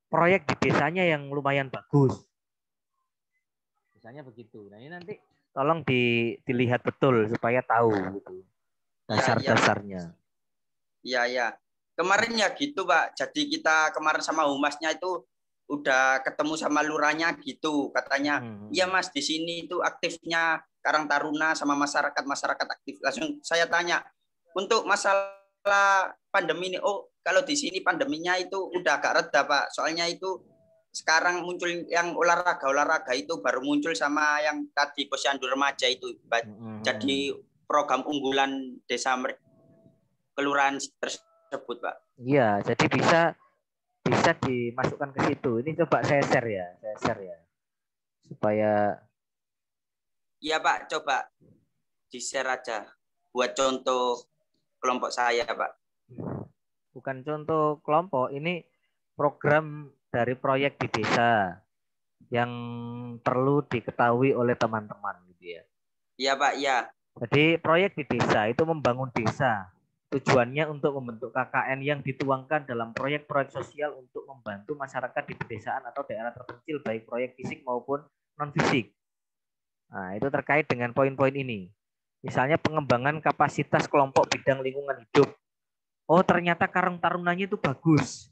proyek di desanya yang lumayan bagus. Misalnya begitu. Nah, ini nanti tolong dilihat betul supaya tahu gitu. Dasar-dasarnya. Iya. Kemarin ya gitu, Pak. Jadi kita kemarin sama humasnya itu udah ketemu sama lurahnya gitu, katanya iya Mas di sini itu aktifnya Karang Taruna sama masyarakat aktif. Langsung saya tanya untuk masalah pandemi ini, kalau di sini pandeminya itu udah agak reda Pak, soalnya itu sekarang muncul yang olahraga itu baru muncul sama yang tadi Posyandu Remaja itu jadi program unggulan desa kelurahan tersebut Pak. Iya, jadi bisa dimasukkan ke situ. Ini coba saya share ya. Supaya iya Pak, coba di-share aja buat contoh kelompok saya Pak. Bukan contoh kelompok, ini program dari proyek di desa yang perlu diketahui oleh teman-teman gitu ya. Iya Pak, iya. Jadi proyek di desa itu membangun desa. Tujuannya untuk membentuk KKN yang dituangkan dalam proyek-proyek sosial untuk membantu masyarakat di pedesaan atau daerah terpencil baik proyek fisik maupun non-fisik. Nah, itu terkait dengan poin-poin ini. Misalnya pengembangan kapasitas kelompok bidang lingkungan hidup. Oh, ternyata Karang Tarunanya itu bagus.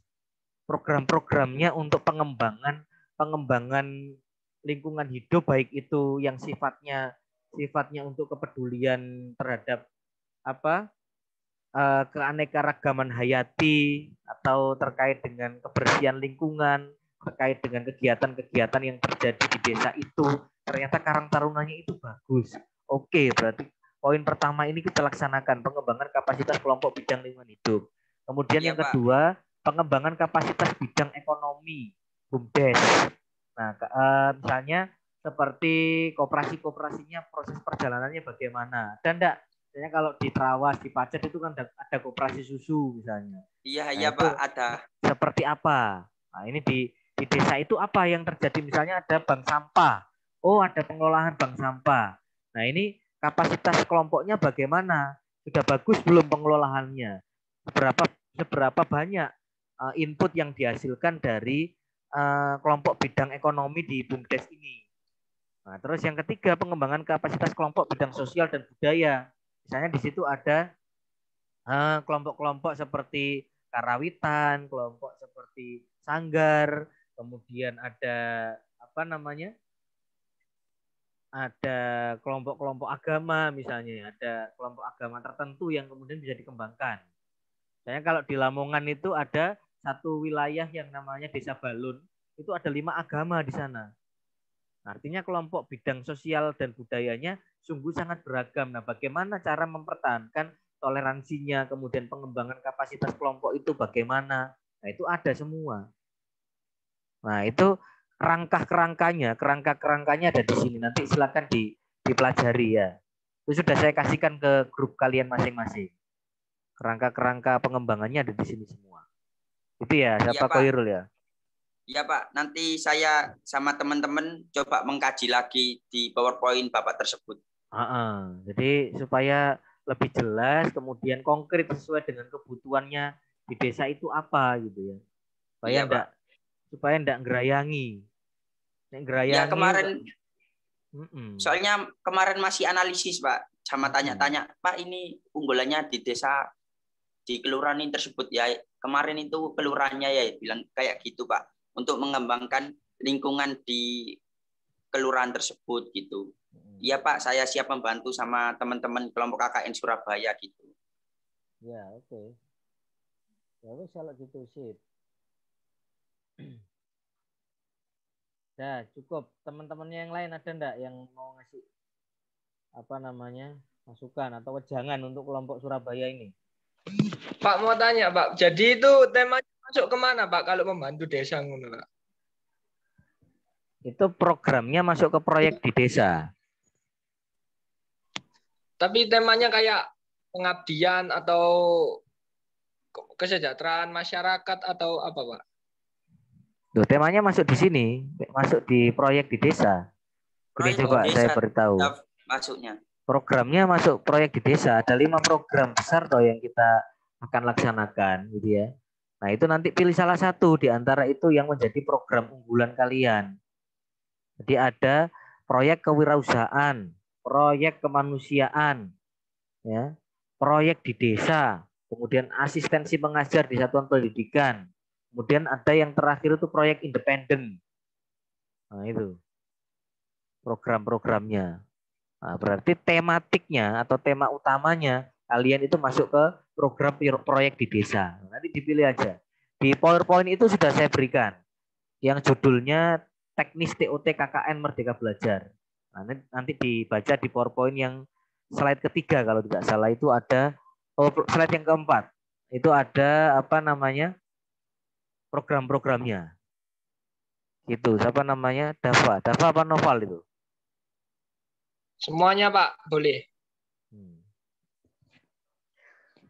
Program-programnya untuk pengembangan lingkungan hidup baik itu yang sifatnya untuk kepedulian terhadap keanekaragaman hayati atau terkait dengan kebersihan lingkungan, terkait dengan kegiatan-kegiatan yang terjadi di desa itu, ternyata Karang Tarunanya itu bagus. Oke, berarti poin pertama ini kita laksanakan, pengembangan kapasitas kelompok bidang lingkungan hidup. Kemudian yang kedua, pengembangan kapasitas bidang ekonomi, BUMDes. Nah, misalnya seperti koperasinya proses perjalanannya bagaimana. Dan misalnya kalau di Trawas, di Pacet itu kan ada koperasi susu misalnya. Iya Pak, ada. Seperti apa? Nah, ini di desa itu apa yang terjadi? Misalnya ada bank sampah. Oh, ada pengelolaan bank sampah. Nah, ini kapasitas kelompoknya bagaimana? Sudah bagus belum pengelolaannya? Seberapa banyak input yang dihasilkan dari kelompok bidang ekonomi di BUMDes ini? Nah, terus yang ketiga, pengembangan kapasitas kelompok bidang sosial dan budaya. Misalnya di situ ada kelompok-kelompok seperti karawitan, kelompok seperti sanggar, kemudian ada ada kelompok-kelompok agama misalnya, ada kelompok agama tertentu yang kemudian bisa dikembangkan. Misalnya kalau di Lamongan itu ada satu wilayah yang namanya Desa Balun, itu ada 5 agama di sana. Artinya kelompok bidang sosial dan budayanya sungguh sangat beragam. Nah, bagaimana cara mempertahankan toleransinya, kemudian pengembangan kapasitas kelompok itu bagaimana? Nah, itu ada semua. Nah, itu kerangka-kerangkanya ada di sini. Nanti silakan dipelajari ya. Itu sudah saya kasihkan ke grup kalian masing-masing. Kerangka-kerangka pengembangannya ada di sini semua. Itu ya, siapa Koirul ya? Iya Pak, nanti saya sama teman-teman coba mengkaji lagi di PowerPoint Bapak tersebut. Jadi supaya lebih jelas, kemudian konkret sesuai dengan kebutuhannya di desa itu apa gitu ya. Supaya enggak ngerayangi. Ya kemarin, soalnya kemarin masih analisis Pak. sama tanya-tanya, Pak ini unggulannya di desa di kelurahan ini tersebut ya. Kemarin itu kelurahannya ya bilang kayak gitu Pak, untuk mengembangkan lingkungan di kelurahan tersebut gitu. Iya Pak, saya siap membantu sama teman-teman kelompok KKN Surabaya gitu. Ya, oke. Ya wis kalau gitu sip. Nah, cukup. Teman-temannya yang lain ada enggak yang mau ngasih apa namanya masukan atau wejangan untuk kelompok Surabaya ini? Pak mau tanya Pak, jadi itu temanya masuk kemana Pak kalau membantu desa ngono Pak? Itu programnya masuk ke proyek di desa. Tapi temanya kayak pengabdian atau kesejahteraan masyarakat atau apa Pak? Loh, temanya masuk di sini, masuk di proyek di desa. Ini coba saya beritahu. Masuknya. Programnya masuk proyek di desa. Ada 5 program besar toh yang kita akan laksanakan, gitu ya. Nah itu nanti pilih salah satu di antara itu yang menjadi program unggulan kalian. Jadi ada proyek kewirausahaan, proyek kemanusiaan, ya, proyek di desa, kemudian asistensi pengajar di satuan pendidikan, kemudian ada yang terakhir itu proyek independen. Nah itu program-programnya. Nah, berarti tematiknya atau tema utamanya kalian itu masuk ke program proyek di desa. Nanti dipilih aja. Di PowerPoint itu sudah saya berikan yang judulnya teknis TOT KKN Merdeka Belajar. Nah, nanti dibaca di PowerPoint yang slide ketiga kalau tidak salah itu ada slide yang keempat. Itu ada apa namanya? Program-programnya. Itu siapa namanya? Dava apa Noval itu? Semuanya Pak, boleh.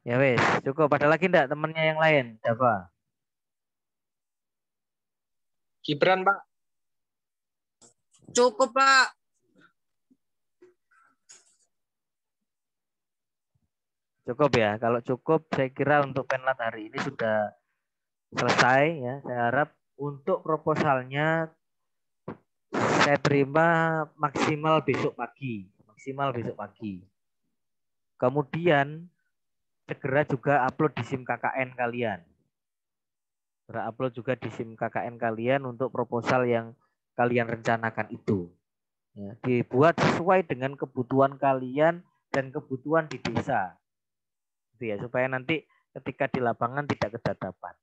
Ya wes, cukup. Ada lagi enggak temannya yang lain? Dava. Gibran Pak. Cukup Pak. Cukup ya. Kalau cukup, saya kira untuk penlat hari ini sudah selesai ya. Saya harap untuk proposalnya saya terima maksimal besok pagi. Kemudian segera juga upload di SIM KKN kalian. Upload juga di SIM KKN kalian untuk proposal yang kalian rencanakan itu. Ya, dibuat sesuai dengan kebutuhan kalian dan kebutuhan di desa. Gitu ya, supaya nanti ketika di lapangan tidak kedadapan.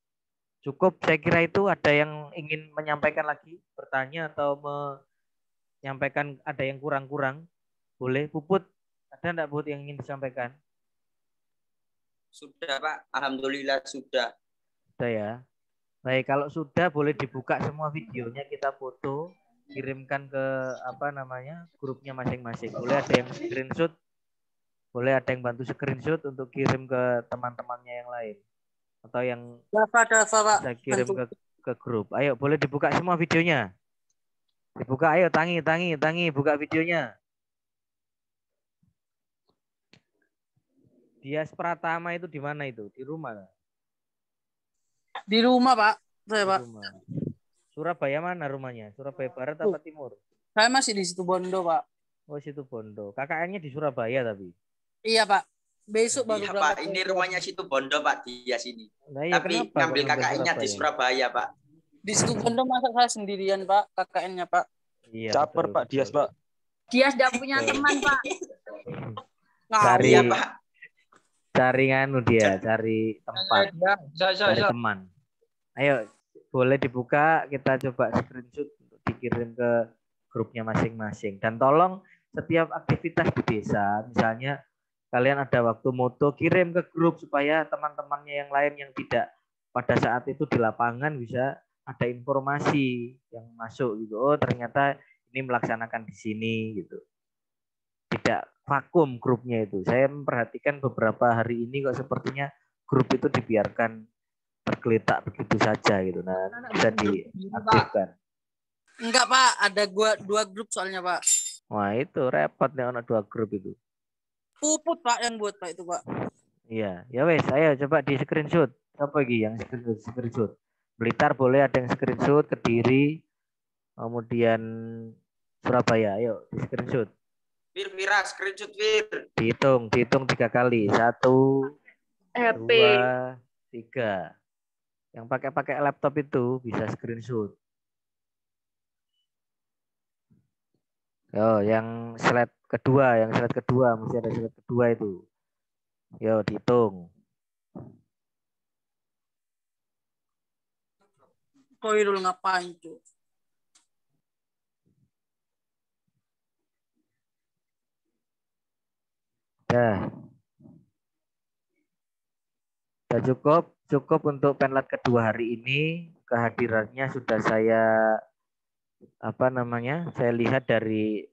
Cukup, saya kira itu. Ada yang ingin menyampaikan lagi, bertanya atau menyampaikan ada yang kurang-kurang? Boleh, Puput. Ada enggak Puput yang ingin disampaikan? Sudah Pak, alhamdulillah sudah. Sudah ya. Baik, kalau sudah boleh dibuka semua videonya, kita foto, kirimkan ke apa namanya grupnya masing-masing. Boleh ada yang screenshot, boleh ada yang bantu screenshot untuk kirim ke teman-temannya yang lain, atau yang bisa kirim ke grup. Ayo, boleh dibuka semua videonya. Dibuka, ayo Tangi, buka videonya. Dias Pratama itu di mana itu? Di rumah? Di rumah Pak. Saya Pak. Rumah. Surabaya mana rumahnya? Surabaya Barat apa Timur? Saya masih di Situbondo Pak. Oh Situbondo. KKN-nya di Surabaya tapi. Iya Pak. Besok baru iya, Pak. Ini rumahnya Situbondo Pak, dia sini. Nah, iya, tapi ngambil KKN-nya di Surabaya Pak. Di Situbondo masa saya sendirian Pak, KKN-nya Pak. Iya. Caper Pak Dias Pak. Dias tidak punya teman Pak. Cari ya, Pak. Cari nganu dia, cari tempat, cari teman. Ayo, boleh dibuka, kita coba screenshot untuk dikirim ke grupnya masing-masing. Dan tolong setiap aktivitas di desa, misalnya kalian ada waktu moto, kirim ke grup supaya teman-temannya yang lain yang tidak pada saat itu di lapangan bisa ada informasi yang masuk gitu. Oh, ternyata ini melaksanakan di sini gitu. Tidak vakum grupnya itu. Saya memperhatikan beberapa hari ini kok sepertinya grup itu dibiarkan tergeletak begitu saja gitu. Nah, bisa diaktifkan. Enggak Pak, ada dua grup soalnya Pak. Wah itu repot nih anak 2 grup itu. Puput Pak yang buat Pak itu Pak. Iya, ya wes, ayo coba di screenshot. Apa lagi yang screenshot? Blitar boleh ada yang screenshot, Kediri, kemudian Surabaya. Ayo di screenshot. Vira, screenshot Vir. Dihitung 3 kali. 1, 2, 3. Yang pakai laptop itu bisa screenshot. Yo, yang slide kedua masih ada slide kedua itu. Yo, dihitung. Koirul ngapain tuh? Dah. Sudah cukup untuk penlat kedua hari ini. Kehadirannya sudah saya saya lihat dari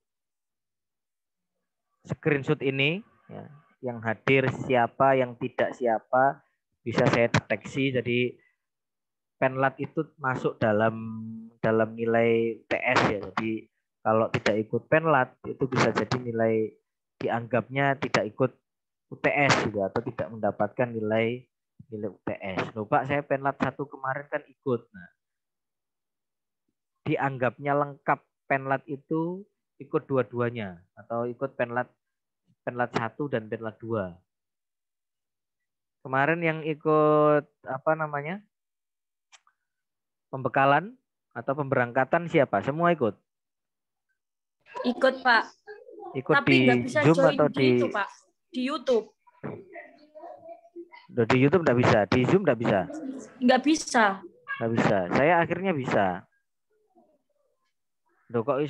screenshot ini ya. Yang hadir siapa, yang tidak siapa bisa saya deteksi. Jadi penlat itu masuk dalam nilai TS ya. Jadi kalau tidak ikut penlat itu bisa jadi nilai dianggapnya tidak ikut UTS juga atau tidak mendapatkan nilai UTS. Loh Pak, saya penlat 1 kemarin kan ikut. Nah, dianggapnya lengkap penlat itu ikut dua-duanya atau ikut penlat 1 dan penlat 2. Kemarin yang ikut pembekalan atau pemberangkatan siapa? Semua ikut? Ikut Pak. Ikut Tapi di nggak bisa Zoom join atau di itu Pak, di YouTube. Di YouTube nggak bisa, di Zoom nggak bisa? Nggak bisa. Nggak bisa. Saya akhirnya bisa. Loh, kok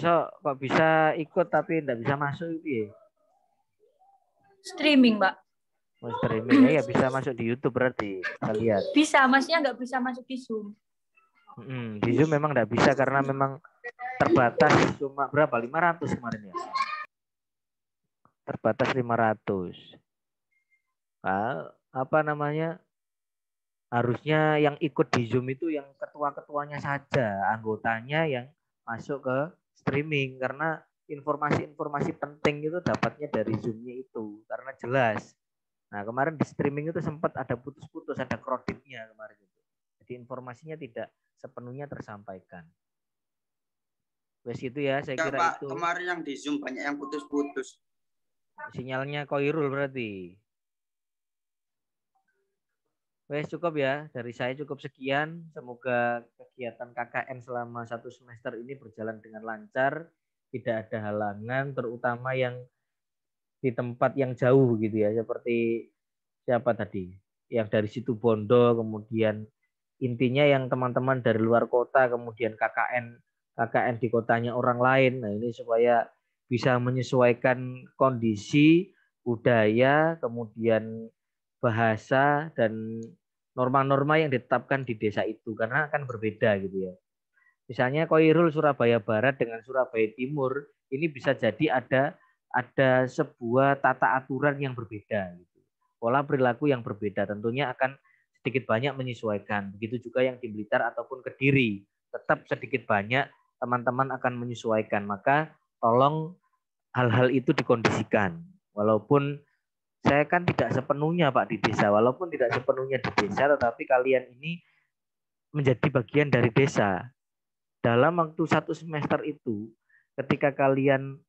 bisa ikut tapi nggak bisa masuk itu ya? Streaming Pak. Oh, streaming ya bisa masuk di YouTube berarti. Kita lihat. Bisa, maksudnya nggak bisa masuk di Zoom. Di Zoom memang nggak bisa karena memang terbatas cuma berapa? 500 kemarin ya. Terbatas 500. Nah, harusnya yang ikut di Zoom itu yang ketua-ketuanya saja, anggotanya yang masuk ke streaming karena informasi-informasi penting itu dapatnya dari Zoom-nya itu karena jelas. Nah, kemarin di streaming itu sempat ada putus-putus, ada kreditnya kemarin itu. Jadi informasinya tidak sepenuhnya tersampaikan. Wes itu ya, saya kira Pak, itu. kemarin yang di Zoom banyak yang putus-putus. Sinyalnya Koirul berarti. Wes cukup ya, dari saya cukup sekian. Semoga kegiatan KKN selama 1 semester ini berjalan dengan lancar, tidak ada halangan, terutama yang di tempat yang jauh gitu ya, seperti siapa tadi, yang dari Situbondo, kemudian intinya yang teman-teman dari luar kota, kemudian KKN di kotanya orang lain. Nah ini supaya bisa menyesuaikan kondisi, budaya, kemudian bahasa dan norma-norma yang ditetapkan di desa itu karena akan berbeda gitu ya. Misalnya Koirul Surabaya Barat dengan Surabaya Timur ini bisa jadi ada sebuah tata aturan yang berbeda gitu. Pola perilaku yang berbeda tentunya akan sedikit banyak menyesuaikan. Begitu juga yang di Blitar ataupun Kediri, tetap sedikit banyak teman-teman akan menyesuaikan. Maka tolong hal-hal itu dikondisikan. Walaupun saya kan tidak sepenuhnya Pak di desa, walaupun tidak sepenuhnya di desa, tetapi kalian ini menjadi bagian dari desa. Dalam waktu 1 semester itu, ketika kalian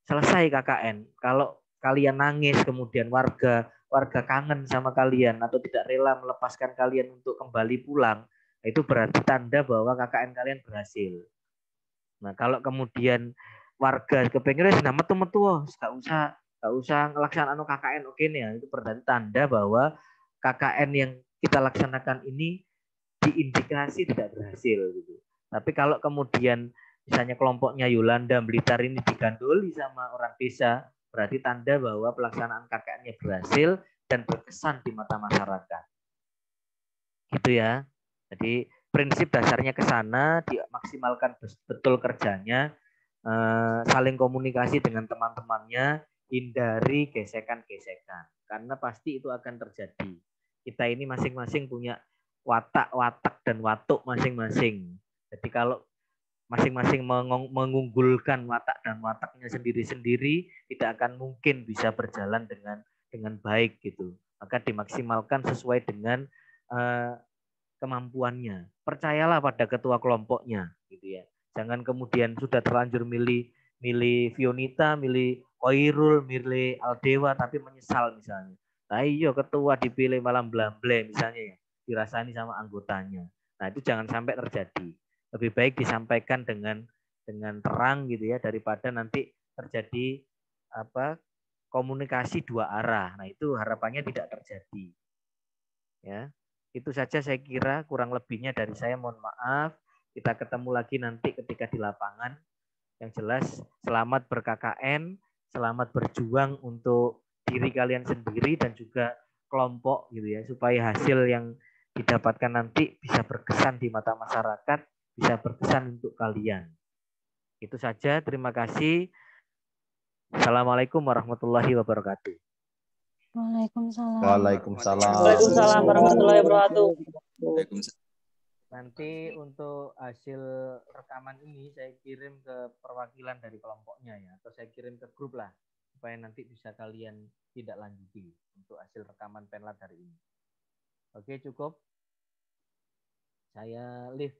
selesai KKN, kalau kalian nangis, kemudian warga kangen sama kalian atau tidak rela melepaskan kalian untuk kembali pulang, itu berarti tanda bahwa KKN kalian berhasil. Nah, kalau kemudian warga kepengen metu-metu, gak usah ngelaksanaan KKN oke nih ya, itu berarti tanda bahwa KKN yang kita laksanakan ini diindikasi tidak berhasil gitu. Tapi kalau kemudian misalnya kelompoknya Yolanda Blitar ini digandoli sama orang desa, berarti tanda bahwa pelaksanaan KKN-nya berhasil dan berkesan di mata masyarakat. Gitu ya. Jadi prinsip dasarnya ke sana, dimaksimalkan betul kerjanya, saling komunikasi dengan teman-temannya, hindari gesekan-gesekan. Karena pasti itu akan terjadi. Kita ini masing-masing punya watak dan watuk masing-masing. Jadi kalau masing-masing mengunggulkan watak dan wataknya sendiri-sendiri, tidak akan mungkin bisa berjalan dengan baik gitu. Maka dimaksimalkan sesuai dengan kemampuannya. Percayalah pada ketua kelompoknya gitu ya. Jangan kemudian sudah terlanjur milih Fionita, milih Koirul milih Aldewa tapi menyesal misalnya. Nah iya ketua dipilih malah blamble misalnya ya, dirasani sama anggotanya. Nah itu jangan sampai terjadi. Lebih baik disampaikan dengan terang gitu ya, daripada nanti terjadi komunikasi dua arah. Nah itu harapannya tidak terjadi. Ya, itu saja saya kira, kurang lebihnya dari saya mohon maaf. Kita ketemu lagi nanti ketika di lapangan. Yang jelas selamat ber-KKN, selamat berjuang untuk diri kalian sendiri dan juga kelompok gitu ya, supaya hasil yang didapatkan nanti bisa berkesan di mata masyarakat, bisa berkesan untuk kalian. Itu saja, terima kasih. Assalamualaikum warahmatullahi wabarakatuh. Waalaikumsalam. Waalaikumsalam. Waalaikumsalam warahmatullahi wabarakatuh. Nanti untuk hasil rekaman ini saya kirim ke perwakilan dari kelompoknya ya, atau saya kirim ke grup lah, supaya nanti bisa kalian tidak lanjuti untuk hasil rekaman Penlat hari ini. Oke, cukup. Saya live.